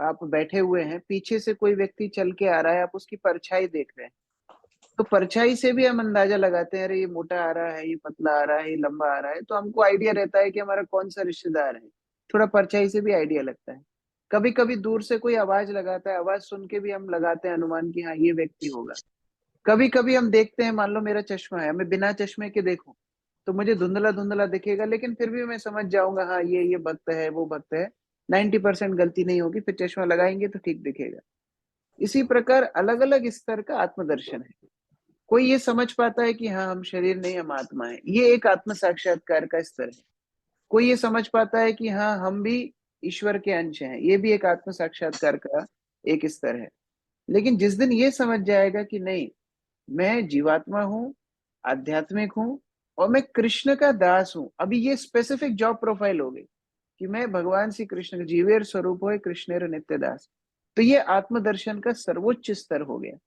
आप बैठे हुए हैं, पीछे से कोई व्यक्ति चल के आ रहा है, आप उसकी परछाई देख रहे हैं, तो परछाई से भी हम अंदाजा लगाते हैं, अरे ये मोटा आ रहा है, ये पतला आ रहा है, ये लंबा आ रहा है, तो हमको आइडिया रहता है कि हमारा कौन सा रिश्तेदार है। थोड़ा परछाई से भी आइडिया लगता है। कभी कभी दूर से कोई आवाज लगाता है, आवाज सुन के भी हम लगाते हैं अनुमान कि हाँ ये व्यक्ति होगा। कभी कभी हम देखते हैं, मान लो मेरा चश्मा है, मैं बिना चश्मे के देखूं तो मुझे धुंधला धुंधला दिखेगा, लेकिन फिर भी मैं समझ जाऊंगा हाँ ये भक्त है, वो भक्त है। 90% गलती नहीं होगी, फिर चश्मा लगाएंगे तो ठीक दिखेगा। इसी प्रकार अलग अलग स्तर का आत्मदर्शन है। कोई ये समझ पाता है कि हाँ हम शरीर नहीं, हम आत्मा है, ये एक आत्म साक्षात्कार का स्तर है। कोई ये समझ पाता है कि हाँ हम भी ईश्वर के अंश हैं, ये भी एक आत्म साक्षात्कार का एक स्तर है। लेकिन जिस दिन ये समझ जाएगा कि नहीं, मैं जीवात्मा हूँ, आध्यात्मिक हूँ, और मैं कृष्ण का दास हूँ, अभी ये स्पेसिफिक जॉब प्रोफाइल हो गई कि मैं भगवान श्री कृष्ण जीवेर स्वरूप हो कृष्णेर नित्य दास, तो ये आत्मदर्शन का सर्वोच्च स्तर हो गया।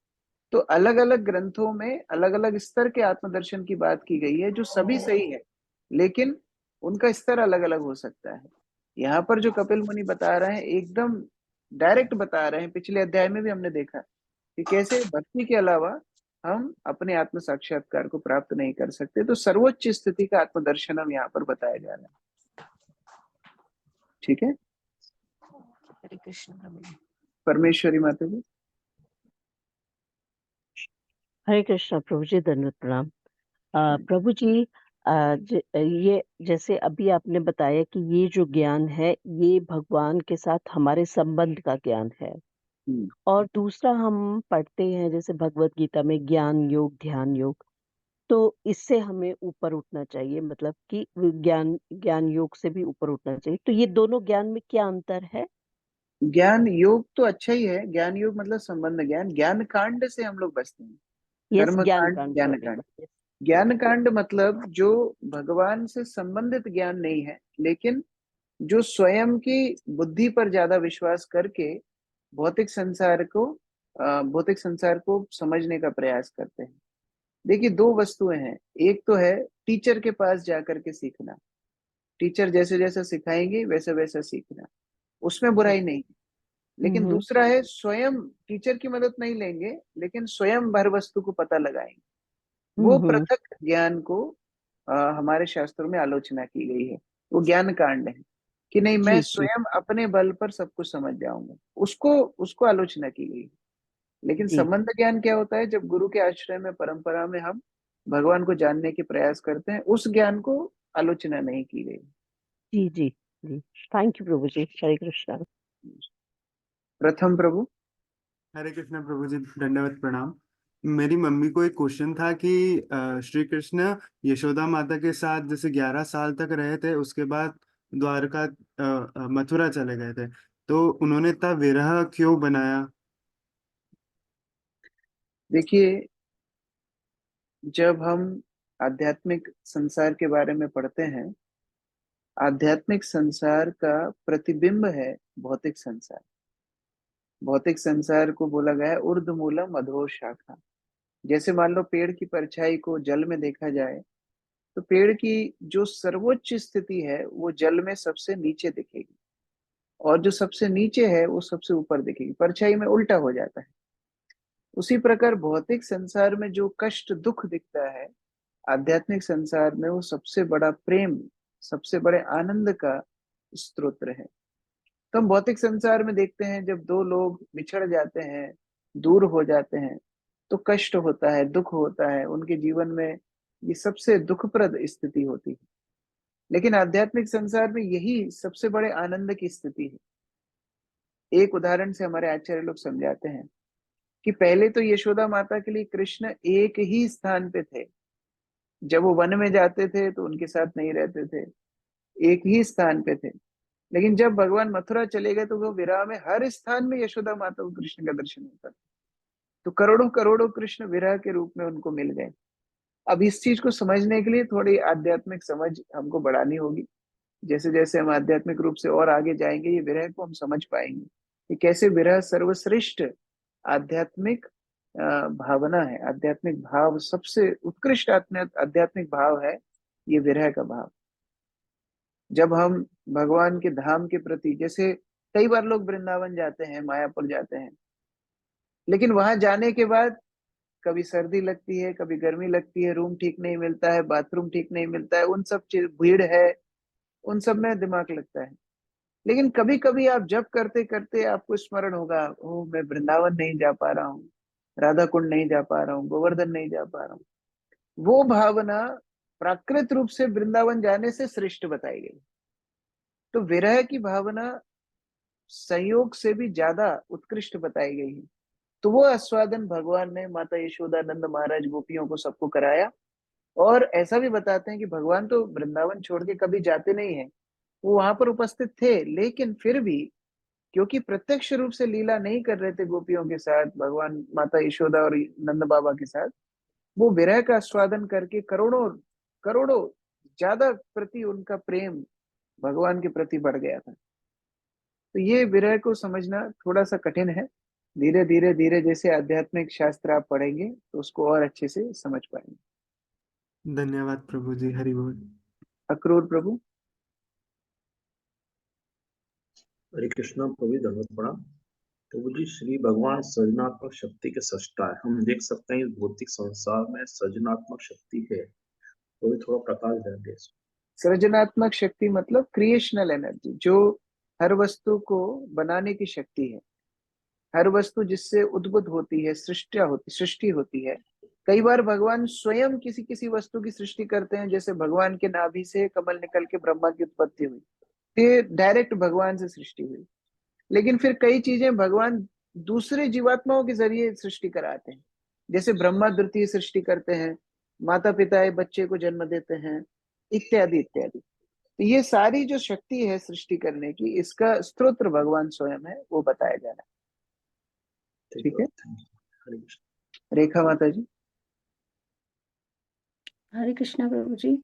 तो अलग अलग ग्रंथों में अलग अलग स्तर के आत्मदर्शन की बात की गई है, जो सभी सही है, लेकिन उनका स्तर अलग अलग हो सकता है। यहाँ पर जो कपिल मुनि बता रहे हैं एकदम डायरेक्ट बता रहे हैं। पिछले अध्याय में भी हमने देखा कि कैसे भक्ति के अलावा हम अपने आत्म साक्षात्कार को प्राप्त नहीं कर सकते। तो सर्वोच्च स्थिति का आत्मदर्शन हम यहाँ पर बताया जा रहा है। ठीक है। हरे कृष्ण प्रभु जी। परमेश्वरी माता जी। हरे कृष्णा प्रभु जी, दंडवत प्रणाम। प्रभु जी, ये जैसे अभी आपने बताया कि ये जो ज्ञान है ये भगवान के साथ हमारे संबंध का ज्ञान है, और दूसरा हम पढ़ते हैं जैसे भगवत गीता में ज्ञान योग ध्यान योग, तो इससे हमें ऊपर उठना चाहिए, मतलब कि ज्ञान ज्ञान योग से भी ऊपर उठना चाहिए। तो ये दोनों ज्ञान में क्या अंतर है? ज्ञान योग तो अच्छा ही है, ज्ञान योग मतलब संबंध ज्ञान। ज्ञान कांड से हम लोग बचते हैं, यस, कर्म ज्ञान कांड कांड, ज्ञान सॉरी। कांड। ज्ञान कांड मतलब जो भगवान से संबंधित ज्ञान नहीं है, लेकिन जो स्वयं की बुद्धि पर ज्यादा विश्वास करके भौतिक संसार को भौतिक संसार को समझने का प्रयास करते हैं। देखिए दो वस्तुएं हैं, एक तो है टीचर के पास जाकर के सीखना, टीचर जैसे जैसे सिखाएंगे वैसे वैसे सीखना, उसमें बुराई नहीं है। लेकिन दूसरा है स्वयं टीचर की मदद नहीं लेंगे, लेकिन स्वयं भर वस्तु को पता लगाएंगे। वो पृथक ज्ञान को हमारे शास्त्रों में आलोचना की गई है, वो ज्ञान कांड है कि नहीं मैं जी जी स्वयं अपने बल पर सब कुछ समझ जाऊंगा, उसको उसको आलोचना की गई है। लेकिन जी संबंध ज्ञान क्या होता है? जब गुरु के आश्रय में परंपरा में हम भगवान को जानने के प्रयास करते हैं, उस ज्ञान को आलोचना नहीं की गई। जी जी जी। थैंक यू प्रभु जी। हरे कृष्णा। प्रथम प्रभु। हरे कृष्णा प्रभु जी, दंडवत प्रणाम। मेरी मम्मी को एक क्वेश्चन था कि श्री कृष्ण यशोदा माता के साथ जैसे 11 साल तक रहे थे, उसके बाद द्वारका मथुरा चले गए थे, तो उन्होंने इतना विरह क्यों बनाया? देखिए जब हम आध्यात्मिक संसार के बारे में पढ़ते हैं, आध्यात्मिक संसार का प्रतिबिंब है भौतिक संसार। भौतिक संसार को बोला गया है ऊर्ध्वमूलम अधो शाखा। जैसे मान लो पेड़ की परछाई को जल में देखा जाए तो पेड़ की जो सर्वोच्च स्थिति है वो जल में सबसे नीचे दिखेगी, और जो सबसे नीचे है वो सबसे ऊपर दिखेगी, परछाई में उल्टा हो जाता है। उसी प्रकार भौतिक संसार में जो कष्ट दुख दिखता है, आध्यात्मिक संसार में वो सबसे बड़ा प्रेम, सबसे बड़े आनंद का स्रोत है। तो हम भौतिक संसार में देखते हैं जब दो लोग बिछड़ जाते हैं, दूर हो जाते हैं, तो कष्ट होता है, दुख होता है, उनके जीवन में ये सबसे दुखप्रद स्थिति होती है। लेकिन आध्यात्मिक संसार में यही सबसे बड़े आनंद की स्थिति है। एक उदाहरण से हमारे आचार्य लोग समझाते हैं कि पहले तो यशोदा माता के लिए कृष्ण एक ही स्थान पे थे। जब वो वन में जाते थे तो उनके साथ नहीं रहते थे, एक ही स्थान पे थे। लेकिन जब भगवान मथुरा चले गए तो वो विरह में हर स्थान में यशोदा माता को कृष्ण का दर्शन होता था। तो करोड़ों करोड़ों कृष्ण विरह के रूप में उनको मिल गए। अब इस चीज को समझने के लिए थोड़ी आध्यात्मिक समझ हमको बढ़ानी होगी। जैसे जैसे हम आध्यात्मिक रूप से और आगे जाएंगे, ये विरह को हम समझ पाएंगे कि कैसे विरह सर्वश्रेष्ठ आध्यात्मिक भावना है। आध्यात्मिक भाव सबसे उत्कृष्ट आध्यात्मिक भाव है ये विरह का भाव। जब हम भगवान के धाम के प्रति, जैसे कई बार लोग वृंदावन जाते हैं, मायापुर जाते हैं, लेकिन वहां जाने के बाद कभी सर्दी लगती है, कभी गर्मी लगती है, रूम ठीक नहीं मिलता है, बाथरूम ठीक नहीं मिलता है, उन सब चीज, भीड़ है, उन सब में दिमाग लगता है। लेकिन कभी कभी आप जब करते करते आपको स्मरण होगा, ओ मैं वृंदावन नहीं जा पा रहा हूँ, राधा कुंड नहीं जा पा रहा हूँ, गोवर्धन नहीं जा पा रहा हूँ। वो भावना प्राकृत रूप से वृंदावन जाने से श्रेष्ठ बताई गई। तो विरह की भावना संयोग से भी ज्यादा उत्कृष्ट बताई गई है। तो वो आस्वादन भगवान ने माता यशोदा, नंद महाराज, गोपियों को सबको कराया। और ऐसा भी बताते हैं कि भगवान तो वृंदावन छोड़ के कभी जाते नहीं है, वो वहां पर उपस्थित थे, लेकिन फिर भी क्योंकि प्रत्यक्ष रूप से लीला नहीं कर रहे थे गोपियों के साथ, भगवान माता यशोदा और नंद बाबा के साथ, वो विरह का आस्वादन करके करोड़ों करोड़ों ज्यादा प्रति उनका प्रेम भगवान के प्रति बढ़ गया था। तो ये विरह को समझना थोड़ा सा कठिन है। धीरे धीरे धीरे जैसे आध्यात्मिक शास्त्र आप पढ़ेंगे तो उसको और अच्छे से समझ पाएंगे। धन्यवाद प्रभु जी, हरि बोल। अक्रूर प्रभु। हरे कृष्णा प्रभु जी, धन्यवाद प्रणाम। प्रभु जी, श्री भगवान सृजनात्मक शक्ति के सृष्टा है। हम देख सकते हैं इस भौतिक संसार में सृजनात्मक शक्ति है, तो थोड़ा प्रकाश देंगे। सृजनात्मक शक्ति मतलब क्रिएशनल एनर्जी, जो हर वस्तु को बनाने की शक्ति है। हर वस्तु जिससे उद्भुत होती है, सृष्टि होती है। कई बार भगवान स्वयं किसी किसी वस्तु की सृष्टि करते हैं, जैसे भगवान के नाभि से कमल निकल के ब्रह्मा की उत्पत्ति हुई, ये डायरेक्ट भगवान से सृष्टि हुई। लेकिन फिर कई चीजें भगवान दूसरे जीवात्माओं के जरिए सृष्टि कराते हैं, जैसे ब्रह्मा द्वितीय सृष्टि करते हैं, माता पिता एक बच्चे को जन्म देते हैं, इत्यादि इत्यादि। तो ये सारी जो शक्ति है सृष्टि करने की, इसका स्रोत भगवान स्वयं है, वो बताया जा रहा है। ठीक है, रेखा माता जी। हरे कृष्णा प्रभु जी।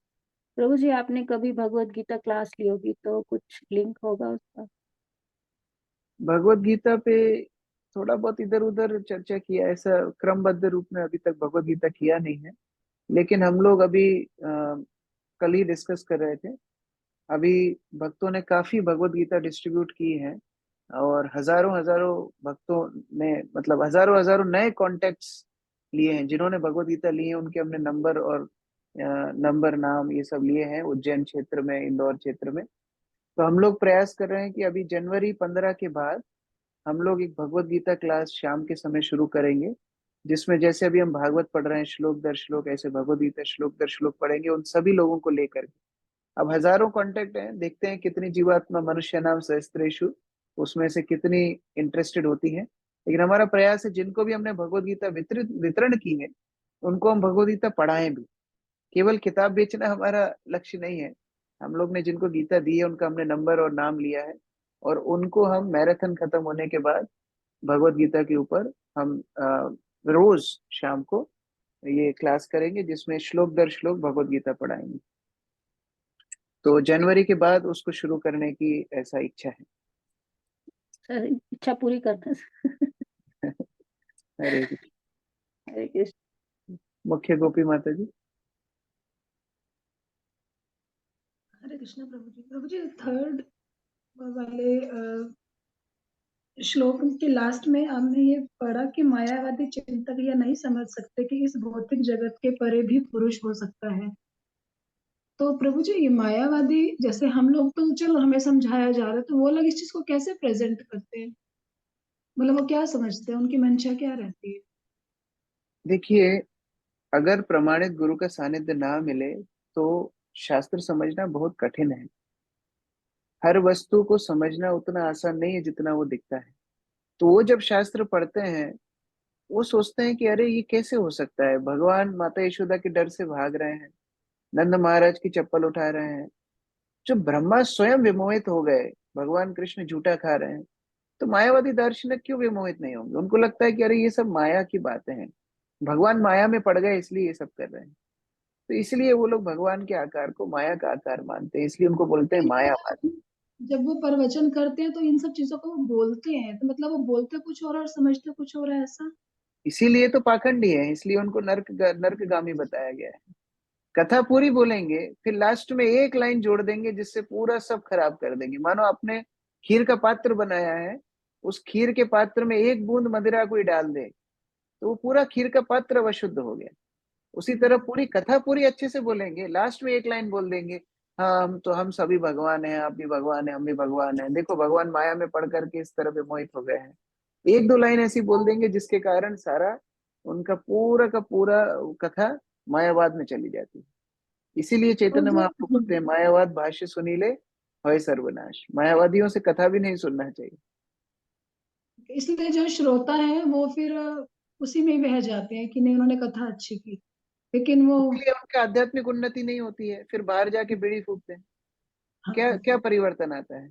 प्रभु जी, आपने कभी भगवत गीता क्लास ली होगी तो कुछ लिंक होगा उसका? भगवत गीता पे थोड़ा बहुत इधर उधर चर्चा किया, ऐसा क्रमबद्ध रूप में अभी तक भगवत गीता किया नहीं है। लेकिन हम लोग अभी कल ही डिस्कस कर रहे थे, अभी भक्तों ने काफी भगवत गीता डिस्ट्रीब्यूट की है, और हजारों हजारों भक्तों ने, मतलब हजारों हजारों नए कॉन्टेक्ट्स लिए हैं। जिन्होंने भगवत गीता ली है उनके हमने नंबर और नंबर, नाम, ये सब लिए हैं, उज्जैन क्षेत्र में, इंदौर क्षेत्र में। तो हम लोग प्रयास कर रहे हैं कि अभी जनवरी 15 के बाद हम लोग एक भगवत गीता क्लास शाम के समय शुरू करेंगे, जिसमें जैसे अभी हम भागवत पढ़ रहे हैं श्लोक दर श्लोक, ऐसे भगवत गीता श्लोक दर श्लोक पढ़ेंगे उन सभी लोगों को लेकर। अब हजारों कांटेक्ट हैं, देखते हैं कितनी जीवात्मा मनुष्य नाम सहस्त्रेषु उसमें से कितनी इंटरेस्टेड होती है। लेकिन हमारा प्रयास है जिनको भी हमने भगवत गीता वितरण की है उनको हम भगवत गीता पढ़ाएं भी। केवल किताब बेचना हमारा लक्ष्य नहीं है। हम लोग ने जिनको गीता दी है उनका हमने नंबर और नाम लिया है, और उनको हम मैराथन खत्म होने के बाद भगवत गीता के ऊपर हम रोज शाम को ये क्लास करेंगे, जिसमें श्लोक दर श्लोक भगवत गीता पढ़ाएंगे। तो जनवरी के बाद उसको शुरू करने की ऐसा इच्छा है। सर, इच्छा पूरी करना। हरे कृष्ण। हरे कृष्ण। मुख्य गोपी माता जी। कृष्ण प्रभु जी थर्ड वाले श्लोक के लास्ट में हमने ये पढ़ा कि मायावादी चिंतक यह नहीं समझ सकते कि इस भौतिक जगत के परे भी पुरुष हो सकता है। तो प्रभु जी ये मायावादी जैसे हम लोग तो चलो हमें समझाया जा रहा है, तो वो लोग इस चीज को कैसे प्रेजेंट करते हैं? मतलब वो क्या समझते हैं, उनकी मंशा क्या रहती है? देखिए, अगर प्रमाणित गुरु का सानिध्य ना मिले तो शास्त्र समझना बहुत कठिन है। हर वस्तु को समझना उतना आसान नहीं है जितना वो दिखता है। तो वो जब शास्त्र पढ़ते हैं, वो सोचते हैं कि अरे ये कैसे हो सकता है, भगवान माता यशोदा के डर से भाग रहे हैं, नंद महाराज की चप्पल उठा रहे हैं, जो ब्रह्मा स्वयं विमोहित हो गए, भगवान कृष्ण झूठा खा रहे हैं, तो मायावादी दार्शनिक क्यों विमोहित नहीं होंगे? उनको लगता है कि अरे ये सब माया की बातें हैं, भगवान माया में पड़ गए इसलिए ये सब कर रहे हैं। तो इसलिए वो लोग भगवान के आकार को माया का आकार मानते हैं, इसलिए उनको बोलते हैं मायावादी। जब वो प्रवचन करते हैं तो इन सब चीजों को वो बोलते हैं, तो मतलब वो बोलते कुछ और समझते कुछ और है, ऐसा? इसीलिए तो पाखंडी है, इसलिए उनको नर्कगामी बताया गया है। कथा पूरी बोलेंगे, फिर लास्ट में एक लाइन जोड़ देंगे जिससे पूरा सब खराब कर देंगे। मानो आपने खीर का पात्र बनाया है, उस खीर के पात्र में एक बूंद मदिरा कोई डाल दे तो वो पूरा खीर का पात्र अशुद्ध हो गया। उसी तरह पूरी कथा पूरी अच्छे से बोलेंगे, लास्ट में एक लाइन बोल देंगे, हाँ हम सभी भगवान हैं, आप भी भगवान हैं, हम भी भगवान हैं, देखो भगवान माया में पड़ करके इस तरह मोहित हो गए हैं। एक दो लाइन ऐसी बोल देंगे जिसके कारण सारा उनका पूरा का पूरा कथा मायावाद में चली जाती है। इसीलिए और चैतन्य जो महाप्रभु बोलते हैं, मायावाद भाष्य सुनीले होय सर्वनाश। मायावादियों से कथा भी नहीं सुनना चाहिए। इसलिए जो श्रोता है वो फिर उसी में बह जाते हैं कि नहीं उन्होंने कथा अच्छी की, लेकिन वो इसलिए उनकी आध्यात्मिक उन्नति नहीं होती है, फिर बाहर जाके बीड़ी फूकते हैं। क्या हाँ, क्या परिवर्तन आता है?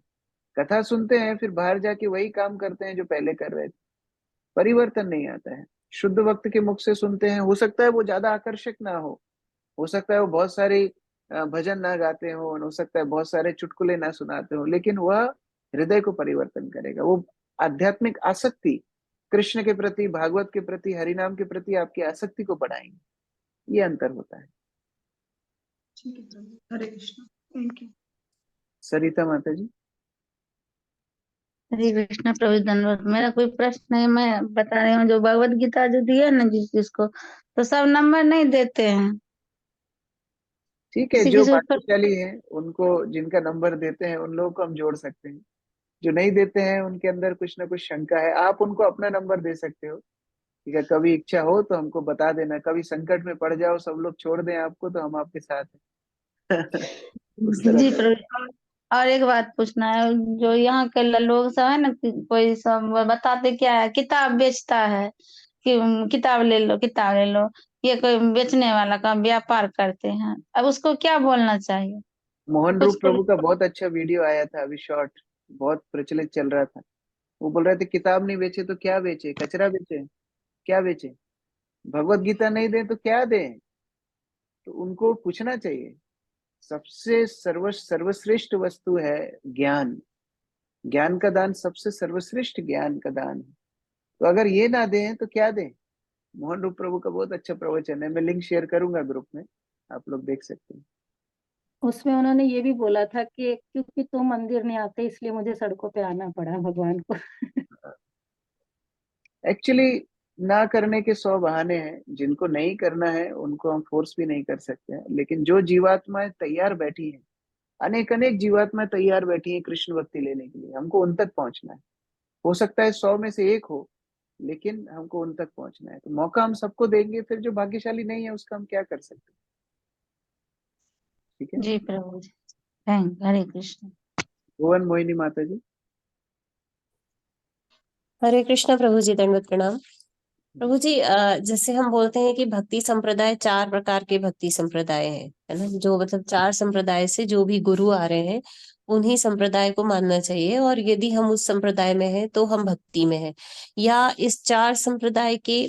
कथा सुनते हैं, फिर बाहर जाके वही काम करते हैं जो पहले कर रहे थे, परिवर्तन नहीं आता है। शुद्ध वक्त के मुख से सुनते हैं, हो सकता है वो ज्यादा आकर्षक ना हो सकता है वो बहुत सारी भजन ना गाते हो सकता है बहुत सारे चुटकुले ना सुनाते हो, लेकिन वह हृदय को परिवर्तन करेगा। वो आध्यात्मिक आसक्ति, कृष्ण के प्रति, भागवत के प्रति, हरिनाम के प्रति आपकी आसक्ति को बढ़ाएंगे। ये अंतर होता है। ठीक है प्रभु, हरे कृष्ण, थैंक यू। सरिता माता जी। हरे कृष्णा प्रभु धन्यवाद। मेरा कोई प्रश्न नहीं, मैं बता रही हूँ जो भगवत गीता जो दिया ना जिसको, तो सब नंबर नहीं देते हैं, ठीक है, किसी जो किसी ऊपर। भाग्यशाली है उनको, जिनका नंबर देते हैं उन लोगों को हम जोड़ सकते हैं। जो नहीं देते हैं उनके अंदर कुछ ना कुछ शंका है, आप उनको अपना नंबर दे सकते हो। ठीक है, कभी इच्छा हो तो हमको बता देना, कभी संकट में पड़ जाओ, सब लोग छोड़ दें आपको, तो हम आपके साथ हैं। उस तरह जी का। प्रभु, और एक बात पूछना है, जो यहाँ के लोग सब है ना, कोई सब बताते क्या है, किताब बेचता है कि किताब ले लो किताब ले लो, ये कोई बेचने वाला का व्यापार करते हैं, अब उसको क्या बोलना चाहिए? मोहन कुछ रूप प्रभु का बहुत अच्छा वीडियो आया था अभी, शॉर्ट, बहुत प्रचलित चल रहा था। वो बोल रहे थे किताब नहीं बेचे तो क्या बेचे, कचरा बेचे, क्या बेचे, भगवत गीता नहीं दें तो क्या दें? तो उनको पूछना चाहिए। सबसे सर्वश्रेष्ठ वस्तु है ज्ञान। ज्ञान का दान सबसे सर्वश्रेष्ठ ज्ञान का दान है। तो अगर ये ना दें तो क्या दें? मोहन रूप प्रभु का बहुत अच्छा प्रवचन है, मैं लिंक शेयर करूंगा ग्रुप में, आप लोग देख सकते हैं। उसमें उन्होंने ये भी बोला था कि क्योंकि तुम मंदिर नहीं आते इसलिए मुझे सड़कों पे आना पड़ा भगवान को। एक्चुअली ना करने के 100 बहाने हैं, जिनको नहीं करना है उनको हम फोर्स भी नहीं कर सकते हैं, लेकिन जो जीवात्माएं तैयार बैठी हैं, अनेक अनेक जीवात्माएं तैयार बैठी हैं कृष्ण भक्ति लेने के लिए, हमको उन तक पहुंचना है। हो सकता है 100 में से एक हो, लेकिन हमको उन तक पहुंचना है। तो मौका हम सबको देंगे, फिर जो भाग्यशाली नहीं है उसका हम क्या कर सकते हैं? ठीक है। जी प्रभु जी, थैंक हरे कृष्ण। भुवन मोहिनी माता जी। हरे कृष्ण प्रभु जी, दंडवत प्रणाम। प्रभु जी, जैसे हम बोलते हैं कि भक्ति संप्रदाय 4 प्रकार के भक्ति संप्रदाय है ना, जो मतलब 4 संप्रदाय से जो भी गुरु आ रहे हैं उन्हीं संप्रदाय को मानना चाहिए, और यदि हम उस संप्रदाय में हैं तो हम भक्ति में हैं, या इस 4 संप्रदाय के।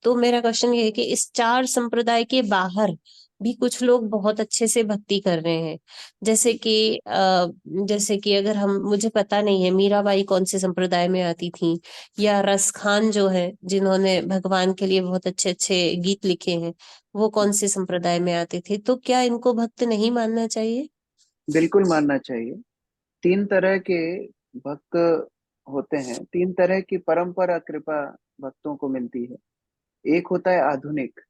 तो मेरा क्वेश्चन ये है कि इस 4 संप्रदाय के बाहर भी कुछ लोग बहुत अच्छे से भक्ति कर रहे हैं, जैसे कि अगर हम, मुझे पता नहीं है मीराबाई कौन से संप्रदाय में आती थी, या रस खान जो है जिन्होंने भगवान के लिए बहुत अच्छे अच्छे गीत लिखे हैं, वो कौन से संप्रदाय में आते थे, तो क्या इनको भक्त नहीं मानना चाहिए? बिल्कुल मानना चाहिए। 3 तरह के भक्त होते हैं, 3 तरह की परंपरा कृपा भक्तों को मिलती है। एक होता है आधुनिक।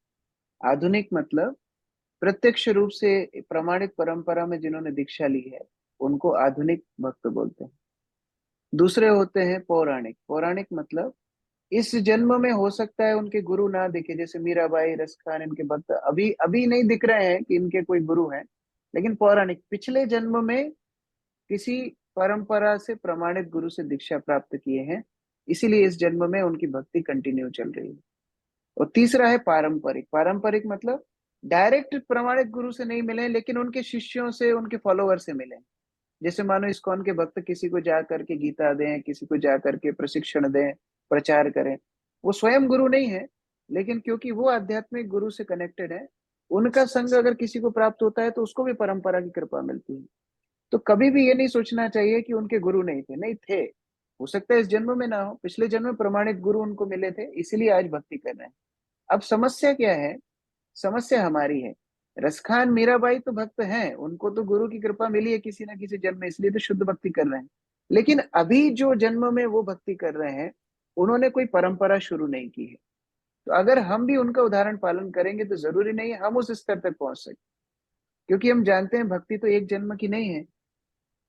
आधुनिक मतलब प्रत्यक्ष रूप से प्रमाणित परंपरा में जिन्होंने दीक्षा ली है, उनको आधुनिक भक्त बोलते हैं। दूसरे होते हैं पौराणिक। पौराणिक मतलब इस जन्म में हो सकता है उनके गुरु ना दिखे, जैसे मीराबाई, रसखान, इनके भक्त अभी अभी नहीं दिख रहे हैं कि इनके कोई गुरु हैं, लेकिन पौराणिक पिछले जन्म में किसी परंपरा से प्रमाणित गुरु से दीक्षा प्राप्त किए हैं, इसीलिए इस जन्म में उनकी भक्ति कंटिन्यू चल रही है। और तीसरा है पारंपरिक। पारंपरिक मतलब डायरेक्ट प्रमाणित गुरु से नहीं मिले, लेकिन उनके शिष्यों से, उनके फॉलोवर से मिले। जैसे मानो इस्कॉन के भक्त किसी को जा करके गीता दें, किसी को जा करके प्रशिक्षण दें, प्रचार करें। वो स्वयं गुरु नहीं है, लेकिन क्योंकि वो आध्यात्मिक गुरु से कनेक्टेड है, उनका संग अगर किसी को प्राप्त होता है तो उसको भी परंपरा की कृपा मिलती है। तो कभी भी ये नहीं सोचना चाहिए कि उनके गुरु नहीं थे, नहीं थे। हो सकता है इस जन्म में ना हो, पिछले जन्म में प्रमाणित गुरु उनको मिले थे, इसीलिए आज भक्ति कर रहे हैं। अब समस्या क्या है? समस्या हमारी है। रसखान, मीराबाई तो भक्त हैं, उनको तो गुरु की कृपा मिली है किसी ना किसी जन्म में, इसलिए तो शुद्ध भक्ति कर रहे हैं। लेकिन अभी जो जन्म में वो भक्ति कर रहे हैं, उन्होंने कोई परंपरा शुरू नहीं की है। तो अगर हम भी उनका उदाहरण पालन करेंगे तो जरूरी नहीं है हम उस स्तर तक पहुंच सके, क्योंकि हम जानते हैं भक्ति तो एक जन्म की नहीं है।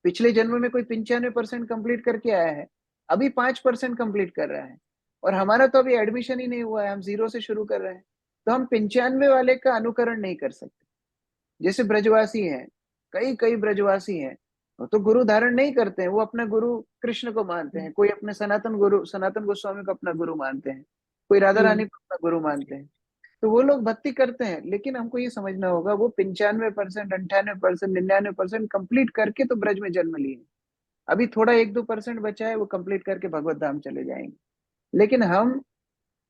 पिछले जन्म में कोई 95% कंप्लीट करके आया है, अभी 5% कंप्लीट कर रहा है, और हमारा तो अभी एडमिशन ही नहीं हुआ है, हम 0 से शुरू कर रहे हैं। तो हम 95 वाले का अनुकरण नहीं कर सकते। जैसे ब्रजवासी हैं, कई कई ब्रजवासी हैं, वो तो गुरु धारण नहीं करते हैं, वो अपना गुरु कृष्ण को मानते हैं। कोई अपने सनातन गुरु, सनातन गोस्वामी को अपना गुरु मानते हैं, कोई राधा रानी को अपना गुरु मानते हैं। तो वो लोग भक्ति करते हैं, लेकिन हमको ये समझना होगा वो 95%, 98%, 99% कंप्लीट करके तो ब्रज में जन्म लिए। अभी थोड़ा 1-2% बचा है, वो कंप्लीट करके भगवत धाम चले जाएंगे। लेकिन हम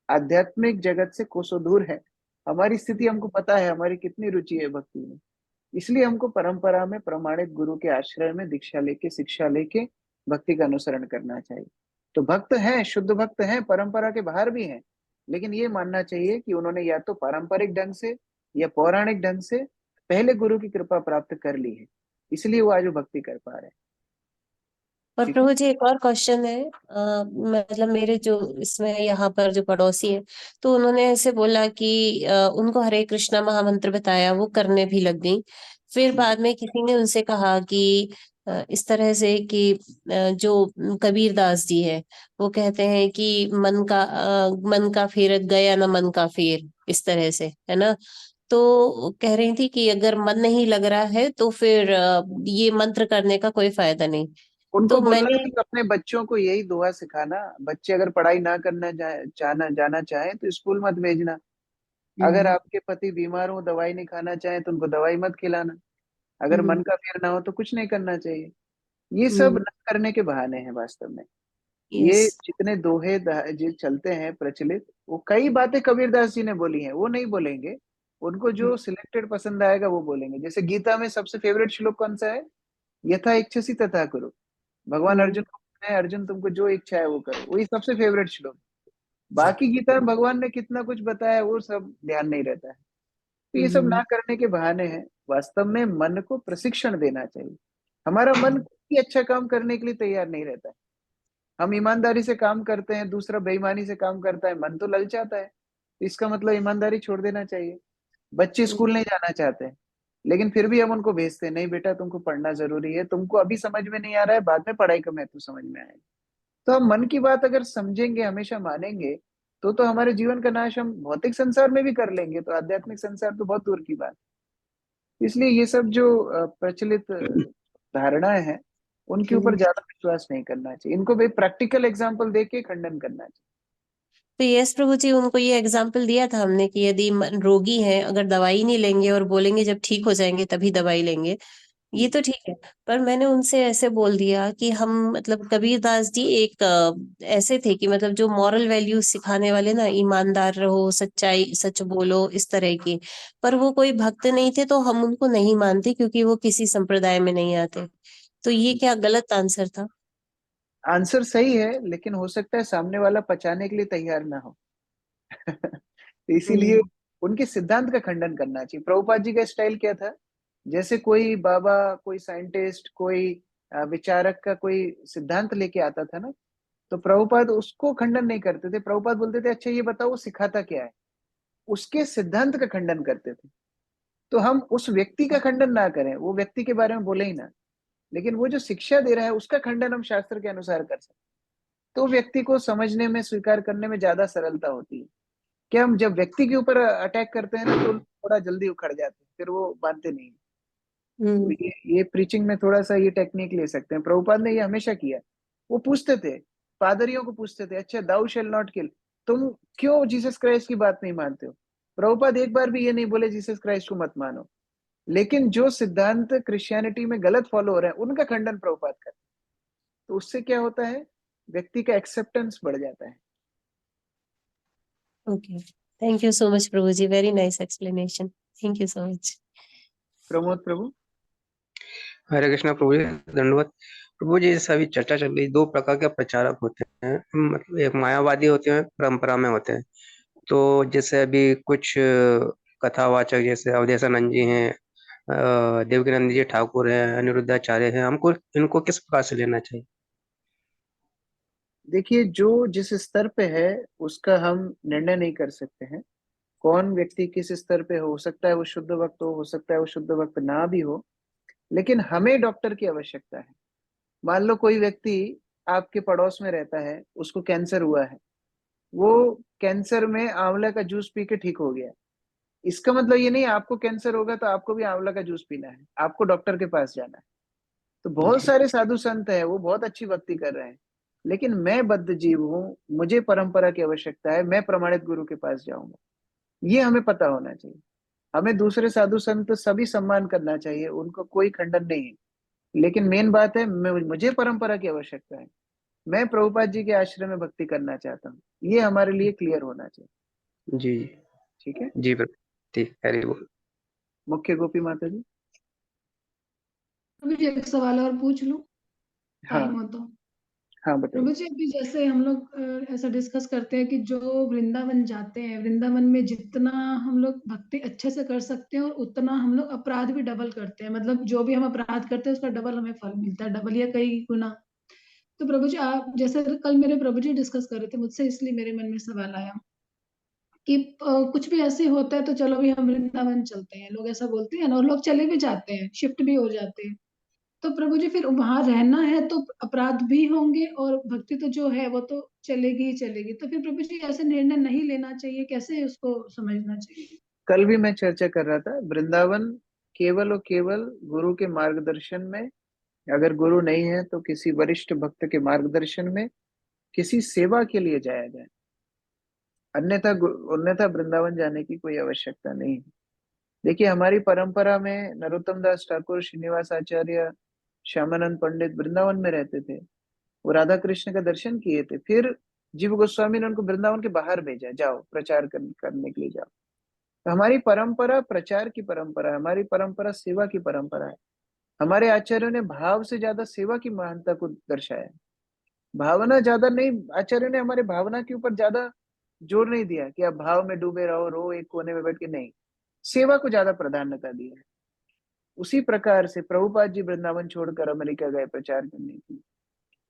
आध्यात्मिक जगत से कोसों दूर है। हमारी स्थिति हमको पता है, हमारी कितनी रुचि है भक्ति में। इसलिए हमको परंपरा में प्रमाणित गुरु के आश्रय में दीक्षा लेके, शिक्षा लेके भक्ति का अनुसरण करना चाहिए। तो भक्त हैं, शुद्ध भक्त हैं, परंपरा के बाहर भी हैं, लेकिन ये मानना चाहिए कि उन्होंने या तो पारंपरिक ढंग से या पौराणिक ढंग से पहले गुरु की कृपा प्राप्त कर ली है, इसलिए वो आज वो भक्ति कर पा रहे हैं। और ठीक है। प्रभु जी एक और क्वेश्चन है, मतलब मेरे जो इसमें यहाँ पर जो पड़ोसी है, तो उन्होंने ऐसे बोला कि उनको हरे कृष्णा महामंत्र बताया, वो करने भी लग गई। फिर बाद में किसी ने उनसे कहा कि इस तरह से कि जो कबीर दास जी है, वो कहते हैं कि मन का फेर गया ना मन का फेर, इस तरह से है ना। तो कह रही थी कि अगर मन नहीं लग रहा है तो फिर ये मंत्र करने का कोई फायदा नहीं। उनको तो बोलना मैंने कि अपने बच्चों को यही दुआ सिखाना, बच्चे अगर पढ़ाई ना करना जाना चाहे तो स्कूल मत भेजना। अगर आपके पति बीमार हो, दवाई नहीं खाना चाहे तो उनको दवाई मत खिलाना। अगर मन का फेर ना हो तो कुछ नहीं करना चाहिए। ये सब न करने के बहाने हैं वास्तव में। ये यस जितने दोहे जो चलते हैं प्रचलित, वो कई बातें कबीरदास जी ने बोली हैं, वो नहीं बोलेंगे। उनको जो सिलेक्टेड पसंद आएगा वो बोलेंगे। जैसे गीता में सबसे फेवरेट श्लोक कौन सा है? यथा इच्छसी तथा करो। भगवान अर्जुन को कहते हैं, अर्जुन तुमको जो इच्छा है वो करो, वही सबसे फेवरेट श्लोक। बाकी गीता में भगवान ने कितना कुछ बताया वो सब ध्यान नहीं रहता है। तो ये सब ना करने के बहाने हैं। वास्तव में मन को प्रशिक्षण देना चाहिए। हमारा मन कोई अच्छा काम करने के लिए तैयार नहीं रहता है। हम ईमानदारी से काम करते हैं, दूसरा बेईमानी से काम करता है, मन तो ललचाता है। तो इसका मतलब ईमानदारी छोड़ देना चाहिए। बच्चे स्कूल नहीं जाना चाहते हैं, लेकिन फिर भी हम उनको भेजते हैं, नहीं बेटा तुमको पढ़ना जरूरी है, तुमको अभी समझ में नहीं आ रहा है, बाद में पढ़ाई का महत्व समझ में आएगा। तो हम मन की बात अगर समझेंगे, हमेशा मानेंगे, तो हमारे जीवन का नाश हम भौतिक संसार में भी कर लेंगे, तो आध्यात्मिक संसार तो बहुत दूर की बात। इसलिए ये सब जो प्रचलित धारणाएं हैं, उनके ऊपर ज्यादा विश्वास नहीं करना चाहिए। इनको भाई प्रैक्टिकल एग्जाम्पल देके खंडन करना चाहिए। तो यस प्रभु जी, उनको ये एग्जाम्पल दिया था हमने कि यदि रोगी हैं, अगर दवाई नहीं लेंगे और बोलेंगे जब ठीक हो जाएंगे तभी दवाई लेंगे, ये तो ठीक है। पर मैंने उनसे ऐसे बोल दिया कि हम मतलब कबीरदास जी एक ऐसे थे कि मतलब जो मॉरल वैल्यूज सिखाने वाले ना, ईमानदार रहो, सच्चाई सच बोलो, इस तरह की। पर वो कोई भक्त नहीं थे, तो हम उनको नहीं मानते क्योंकि वो किसी संप्रदाय में नहीं आते। तो ये क्या गलत आंसर था? आंसर सही है, लेकिन हो सकता है सामने वाला पचाने के लिए तैयार ना हो। तो इसीलिए उनके सिद्धांत का खंडन करना चाहिए। प्रभुपाद जी का स्टाइल क्या था? जैसे कोई बाबा, कोई साइंटिस्ट, कोई विचारक का कोई सिद्धांत लेके आता था ना, तो प्रभुपाद उसको खंडन नहीं करते थे। प्रभुपाद बोलते थे अच्छा ये बताओ वो सिखाता क्या है, उसके सिद्धांत का खंडन करते थे। तो हम उस व्यक्ति का खंडन ना करें, वो व्यक्ति के बारे में बोले ही ना, लेकिन वो जो शिक्षा दे रहा है उसका खंडन हम शास्त्र के अनुसार कर सकते, तो व्यक्ति को समझने में, स्वीकार करने में ज्यादा सरलता होती है। क्या हम जब व्यक्ति के ऊपर अटैक करते हैं ना तो थोड़ा जल्दी उखड़ जाते हैं, फिर वो मानते नहीं। तो ये प्रीचिंग में थोड़ा सा ये टेक्निक ले सकते हैं। प्रभुपाद ने ये हमेशा किया। वो पूछते थे, पादरियों को पूछते थे, अच्छा दाउ शैल नॉट किल, तुम क्यों जीसस क्राइस्ट की बात नहीं मानते हो? प्रभुपाद एक बार भी ये नहीं बोले जीसस क्राइस्ट को मत मानो, लेकिन जो सिद्धांत क्रिश्चियनिटी में गलत फॉलो हो रहे हैं उनका खंडन प्रभुपाद करते हैं। तो उससे क्या होता है, व्यक्ति का एक्सेप्टेंस बढ़ जाता है। Okay, thank you so much Prabhu ji, very nice explanation, thank you so much. Pramod Prabhu. Hare Krishna Prabhu ji, दंडवत प्रभु जी। जैसे अभी चर्चा चल रही, दो प्रकार के प्रचारक होते हैं, मतलब एक मायावादी होते हैं, परंपरा में होते हैं। तो जैसे अभी कुछ कथावाचक जैसे अवधेशानंद जी हैं, देवकीनंद जी ठाकुर हैं, अनिरुद्धाचार्य हैं, हमको इनको किस प्रकार से लेना चाहिए? देखिए, जो जिस स्तर पे है उसका हम निर्णय नहीं कर सकते हैं। कौन व्यक्ति किस स्तर पे हो सकता है वो शुद्ध भक्त हो सकता है वो शुद्ध भक्त ना भी हो, लेकिन हमें डॉक्टर की आवश्यकता है। मान लो कोई व्यक्ति आपके पड़ोस में रहता है, उसको कैंसर हुआ है, वो कैंसर में आंवला का जूस पी के ठीक हो गया। इसका मतलब ये नहीं आपको कैंसर होगा तो आपको भी आंवला का जूस पीना है, आपको डॉक्टर के पास जाना है। तो बहुत सारे साधु संत है, वो बहुत अच्छी भक्ति कर रहे हैं, लेकिन मैं बद्ध जीव हूँ, मुझे परंपरा की आवश्यकता है, मैं प्रमाणित गुरु के पास जाऊंगा। ये हमें पता होना चाहिए। हमें दूसरे साधु संत सभी सम्मान करना चाहिए, उनको कोई खंडन नहीं है, लेकिन मेन बात है मुझे परंपरा की आवश्यकता है, मैं प्रभुपाद जी के आश्रम में भक्ति करना चाहता हूँ। ये हमारे लिए क्लियर होना चाहिए। जी ठीक है जी प्रभु, ठीक, हरि बोल। मुख्य गोपी माता जी। प्रभु जी एक सवाल और पूछ लूं, टाइम हो तो? हाँ बताइए। प्रभु जी अभी जैसे हम लोग ऐसा डिस्कस करते हैं कि जो वृंदावन जाते हैं, वृंदावन में जितना हम लोग भक्ति अच्छे से कर सकते हैं और उतना हम लोग अपराध भी डबल करते हैं, मतलब जो भी हम अपराध करते हैं उसका डबल हमें फल मिलता है, डबल या कई गुना। तो प्रभु जी आप जैसे कल मेरे प्रभु जी डिस्कस कर रहे थे मुझसे, इसलिए मेरे मन में सवाल आया कि कुछ भी ऐसे होता है तो चलो भी हम वृंदावन चलते हैं, लोग ऐसा बोलते हैं ना, और लोग चले भी जाते हैं, शिफ्ट भी हो जाते हैं। तो प्रभु जी फिर वहां रहना है तो अपराध भी होंगे और भक्ति तो जो है वो तो चलेगी ही चलेगी। तो फिर प्रभु जी ऐसे निर्णय नहीं लेना चाहिए, कैसे उसको समझना चाहिए? कल भी मैं चर्चा कर रहा था, वृंदावन केवल और केवल गुरु के मार्गदर्शन में, अगर गुरु नहीं है तो किसी वरिष्ठ भक्त के मार्गदर्शन में किसी सेवा के लिए जाया जाए, अन्यथा वृंदावन जाने की कोई आवश्यकता नहीं है। देखिए, हमारी परंपरा में नरोत्तम दास ठाकुर, श्रीनिवास आचार्य, श्यामानंद पंडित वृंदावन में रहते थे, वो राधा कृष्ण का दर्शन किए थे। फिर जीव गोस्वामी ने उनको वृंदावन के बाहर भेजा, जाओ प्रचार करने के लिए जाओ। तो हमारी परंपरा प्रचार की परंपरा है, हमारी परंपरा सेवा की परंपरा है। हमारे आचार्यों ने भाव से ज्यादा सेवा की महानता को दर्शाया, भावना ज्यादा नहीं। आचार्यों ने हमारे भावना के ऊपर ज्यादा जोर नहीं दिया कि आप भाव में डूबे रहो, रो एक कोने में बैठ के, नहीं, सेवा को ज्यादा प्राधान्यता दी है। उसी प्रकार से प्रभुपाद जी वृंदावन छोड़कर अमेरिका गए प्रचार करने के लिए।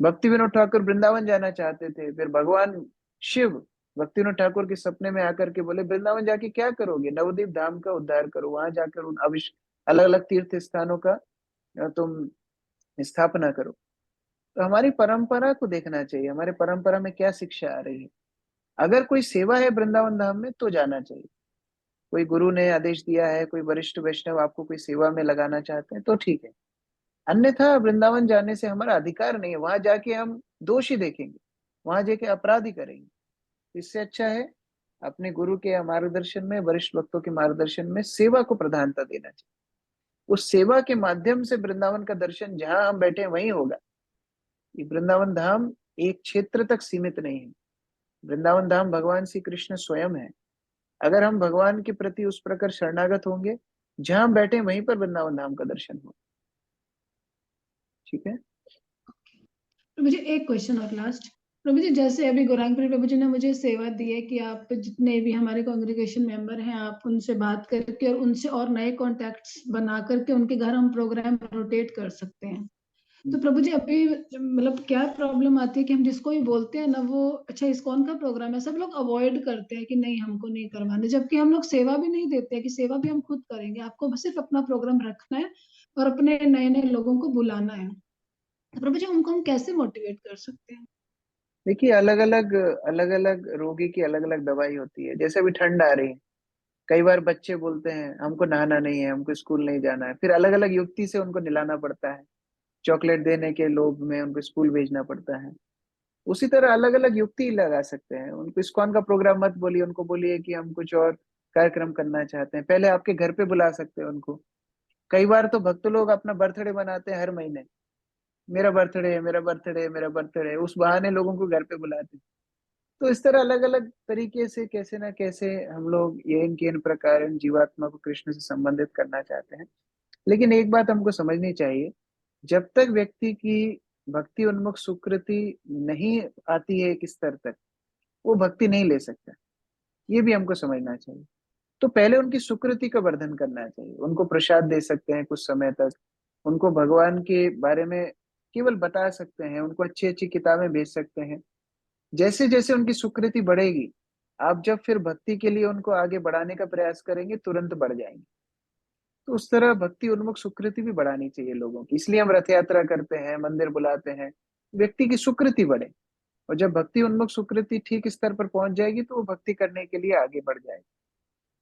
भक्ति विनोद ठाकुर वृंदावन जाना चाहते थे, फिर भगवान शिव भक्ति विनोद ठाकुर के सपने में आकर के बोले वृंदावन जाके क्या करोगे, नवदीप धाम का उद्धार करो, वहां जाकर उन अलग अलग तीर्थ स्थानों का तुम स्थापना करो। तो हमारी परंपरा को देखना चाहिए, हमारे परंपरा में क्या शिक्षा आ रही है। अगर कोई सेवा है वृंदावन धाम में तो जाना चाहिए, कोई गुरु ने आदेश दिया है, कोई वरिष्ठ वैष्णव आपको कोई सेवा में लगाना चाहते हैं तो ठीक है, अन्यथा वृंदावन जाने से हमारा अधिकार नहीं है। वहां जाके हम दोष ही देखेंगे, वहां जाके अपराध ही करेंगे। इससे अच्छा है अपने गुरु के मार्गदर्शन में, वरिष्ठ भक्तों के मार्गदर्शन में सेवा को प्रधानता देना चाहिए। उस सेवा के माध्यम से वृंदावन का दर्शन जहां हम बैठे वहीं होगा। ये वृंदावन धाम एक क्षेत्र तक सीमित नहीं है, वृंदावन धाम भगवान श्री कृष्ण स्वयं है। अगर हम भगवान के प्रति उस प्रकार शरणागत होंगे, जहां हम बैठे वहीं पर वृंदावन धाम का दर्शन हो। ठीक है, मुझे एक क्वेश्चन और लास्ट, प्रभु जी, जैसे अभी गौरांगपुरी प्रभु जी ने मुझे सेवा दी है कि आप जितने भी हमारे कांग्रेगेशन मेंबर हैं, आप उनसे बात करके और उनसे और नए कॉन्टैक्ट्स बना करके उनके घर हम प्रोग्राम रोटेट कर सकते हैं। तो प्रभु जी, अभी मतलब क्या प्रॉब्लम आती है कि हम जिसको भी बोलते हैं ना, वो अच्छा इस्कॉन का प्रोग्राम है, सब लोग अवॉइड करते हैं कि नहीं हमको नहीं करवाना, जबकि हम लोग सेवा भी नहीं देते हैं कि सेवा भी हम खुद करेंगे, आपको बस सिर्फ अपना प्रोग्राम रखना है और अपने नए नए लोगों को बुलाना है। तो प्रभु जी, उनको हम कैसे मोटिवेट कर सकते हैं? देखिए, अलग अलग रोगी की अलग अलग दवाई होती है। जैसे अभी ठंड आ रही है, कई बार बच्चे बोलते हैं हमको नहाना नहीं है, हमको स्कूल नहीं जाना है, फिर अलग अलग युक्ति से उनको निलाना पड़ता है। चॉकलेट देने के लोभ में उनको स्कूल भेजना पड़ता है। उसी तरह अलग अलग युक्ति लगा सकते हैं। उनको इस्कॉन का प्रोग्राम मत बोलिए, उनको बोलिए कि हम कुछ और कार्यक्रम करना चाहते हैं। पहले आपके घर पे बुला सकते हैं उनको। कई बार तो भक्त लोग अपना बर्थडे मनाते हैं हर महीने, मेरा बर्थडे है, मेरा बर्थडे है, मेरा बर्थडे है, उस बहाने लोगों को घर पे बुलाते हैं। तो इस तरह अलग अलग तरीके से कैसे ना कैसे हम लोग ये इन के इन प्रकार इन जीवात्मा को कृष्ण से संबंधित करना चाहते हैं। लेकिन एक बात हमको समझनी चाहिए, जब तक व्यक्ति की भक्ति उन्मुख सुकृति नहीं आती है एक स्तर तक, वो भक्ति नहीं ले सकता। ये भी हमको समझना चाहिए। तो पहले उनकी सुकृति का वर्धन करना चाहिए। उनको प्रसाद दे सकते हैं कुछ समय तक, उनको भगवान के बारे में केवल बता सकते हैं, उनको अच्छी अच्छी किताबें भेज सकते हैं। जैसे जैसे उनकी सुकृति बढ़ेगी, आप जब फिर भक्ति के लिए उनको आगे बढ़ाने का प्रयास करेंगे, तुरंत बढ़ जाएंगे। तो उस तरह भक्ति उन्मुख सुकृति भी बढ़ानी चाहिए लोगों की। इसलिए हम रथ यात्रा करते हैं, मंदिर बुलाते हैं, व्यक्ति की सुकृति बढ़े। और जब भक्ति उन्मुख सुकृति ठीक स्तर पर पहुंच जाएगी, तो वो भक्ति करने के लिए आगे बढ़ जाएगी।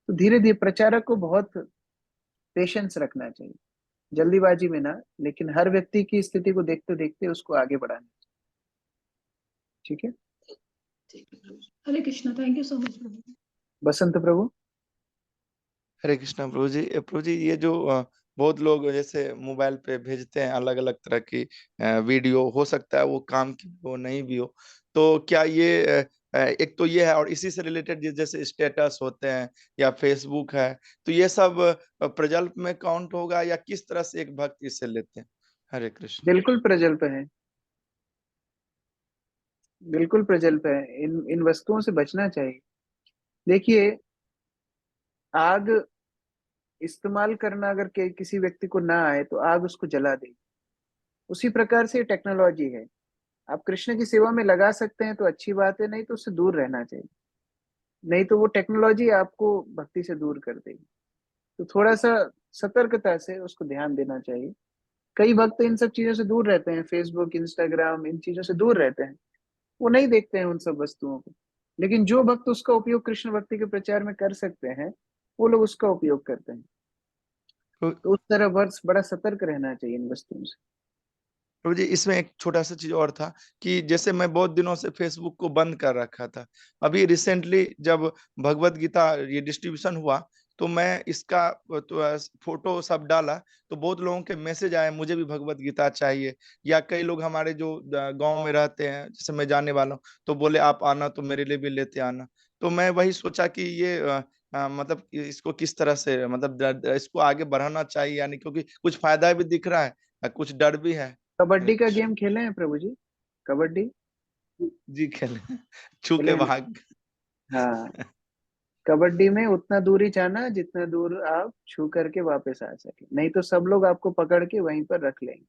तो धीरे धीरे प्रचारक को बहुत पेशेंस रखना चाहिए, जल्दीबाजी में ना, लेकिन हर व्यक्ति की स्थिति को देखते देखते उसको आगे बढ़ाना चाहिए। ठीक है। Hare Krishna, thank you so much Prabhu. Basant Prabhu. Hare Krishna Prabhu ji. Prabhu ji, ये जो बहुत लोग जैसे मोबाइल पे भेजते हैं अलग अलग तरह की वीडियो, हो सकता है वो काम की हो नहीं भी हो, तो क्या ये एक तो ये है, और इसी से रिलेटेड जैसे स्टेटस होते हैं या फेसबुक है, तो ये सब प्रजल्प में काउंट होगा, या किस तरह से एक भक्त इससे लेते हैं? हरे कृष्ण। बिल्कुल प्रजल्प है, बिल्कुल प्रजल्प है। इन वस्तुओं से बचना चाहिए। देखिए, आग इस्तेमाल करना अगर किसी व्यक्ति को ना आए, तो आग उसको जला देगी। उसी प्रकार से टेक्नोलॉजी है। आप कृष्ण की सेवा में लगा सकते हैं तो अच्छी बात है, नहीं तो उससे दूर रहना चाहिए। नहीं तो वो टेक्नोलॉजी आपको भक्ति से दूर कर देगी। तो थोड़ा सा सतर्कता से उसको ध्यान देना चाहिए। कई भक्त इन सब चीजों से दूर रहते हैं, फेसबुक, इंस्टाग्राम, इन चीजों से दूर रहते हैं, वो नहीं देखते हैं उन सब वस्तुओं को। लेकिन जो भक्त उसका उपयोग कृष्ण भक्ति के प्रचार में कर सकते हैं, वो लोग उसका उपयोग करते हैं। तो उस तरह वर्ष बड़ा सतर्क रहना चाहिए इन वस्तुओं से। प्रभु जी, इसमें एक छोटा सा चीज और था कि जैसे मैं बहुत दिनों से फेसबुक को बंद कर रखा था। अभी रिसेंटली जब भगवत गीता ये डिस्ट्रीब्यूशन हुआ, तो मैं इसका तो फोटो सब डाला, तो बहुत लोगों के मैसेज आए मुझे भी भगवत गीता चाहिए। या कई लोग हमारे जो गांव में रहते हैं, जैसे मैं जाने वाला हूँ, तो बोले आप आना तो मेरे लिए भी लेते आना। तो मैं वही सोचा कि ये मतलब इसको किस तरह से मतलब इसको आगे बढ़ाना चाहिए, यानी क्योंकि कुछ फायदा भी दिख रहा है, कुछ डर भी है। कबड्डी का गेम खेले हैं प्रभु जी? कबड्डी जी खेले, छू खेले के हैं ना? भाग। हाँ, कबड्डी में उतना दूर ही जाना जितना दूर आप छू करके वापस आ सके, नहीं तो सब लोग आपको पकड़ के वहीं पर रख लेंगे।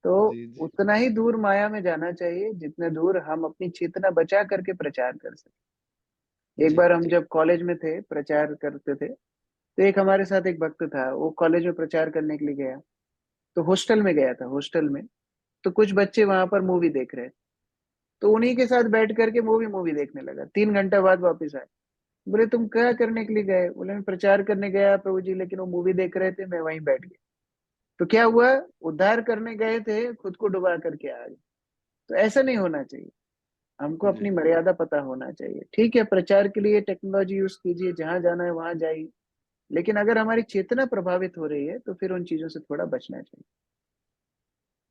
तो जी जी उतना ही दूर माया में जाना चाहिए जितने दूर हम अपनी चेतना बचा करके प्रचार कर सके। एक जी बार हम जब कॉलेज में थे, प्रचार करते थे, तो एक हमारे साथ एक भक्त था, वो कॉलेज में प्रचार करने के लिए गया। तो हॉस्टल में गया था, हॉस्टल में तो कुछ बच्चे वहां पर मूवी देख रहे थे। तो उन्हीं के साथ बैठ करके मूवी मूवी देखने लगा। 3 घंटा बाद वापस आए। बोले तुम क्या करने के लिए गए? बोले मैं प्रचार करने गया प्रभु जी, लेकिन वो मूवी देख रहे थे, मैं वहीं बैठ गया। तो क्या हुआ? उद्धार करने गए थे, खुद को डुबा करके आ गए। तो ऐसा नहीं होना चाहिए। हमको जी अपनी मर्यादा पता होना चाहिए। ठीक है, प्रचार के लिए टेक्नोलॉजी यूज कीजिए, जहां जाना है वहां जाइए, लेकिन अगर हमारी चेतना प्रभावित हो रही है तो फिर उन चीजों से थोड़ा बचना चाहिए।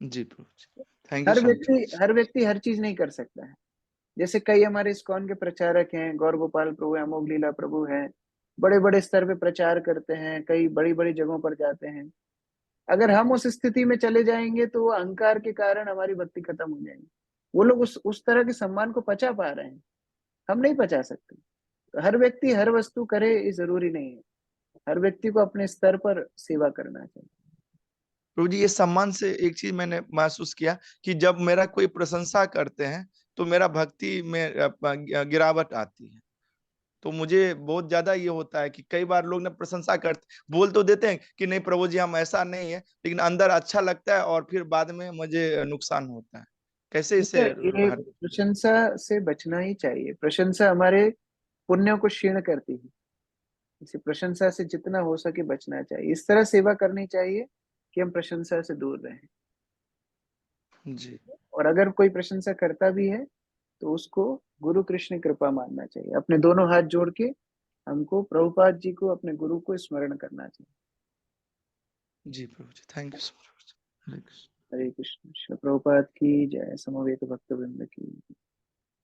जी प्रभु जी, थैंक यू सो मच। हर व्यक्ति हर चीज नहीं कर सकता है। जैसे कई हमारे इस्कॉन के प्रचारक हैं, गौर गोपाल प्रभु हैं, अमोघ लीला प्रभु हैं, बड़े बड़े स्तर पे प्रचार करते हैं, कई बड़ी बड़ी जगहों पर जाते हैं। अगर हम उस स्थिति में चले जाएंगे तो वो अहंकार के कारण हमारी भक्ति खत्म हो जाएगी। वो लोग उस तरह के सम्मान को पचा पा रहे हैं, हम नहीं पचा सकते। तो हर व्यक्ति हर वस्तु करे ये जरूरी नहीं है, हर व्यक्ति को अपने स्तर पर सेवा करना चाहिए। प्रभु जी, ये सम्मान से एक चीज मैंने महसूस किया कि जब मेरा कोई प्रशंसा करते हैं तो मेरा भक्ति में गिरावट आती है। तो मुझे बहुत ज्यादा ये होता है कि कई बार लोग ना प्रशंसा करते, बोल तो देते हैं कि नहीं प्रभु जी हम ऐसा नहीं है, लेकिन अंदर अच्छा लगता है और फिर बाद में मुझे नुकसान होता है। कैसे इसे ये प्रशंसा से बचना ही चाहिए। प्रशंसा हमारे पुण्यों को क्षीण करती है, इसी प्रशंसा से जितना हो सके बचना चाहिए। इस तरह सेवा करनी चाहिए कि हम प्रशंसा से दूर रहें। जी। और अगर कोई प्रशंसा करता भी है तो उसको गुरु कृष्ण कृपा मानना चाहिए। अपने दोनों हाथ जोड़ के हमको प्रभुपाद जी को, अपने गुरु को स्मरण करना चाहिए। जी प्रभु जी, थैंक यू सो मच। हरे कृष्ण। हरे कृष्ण। श्री प्रभुपाद की जय। समवेत भक्तवृंद की।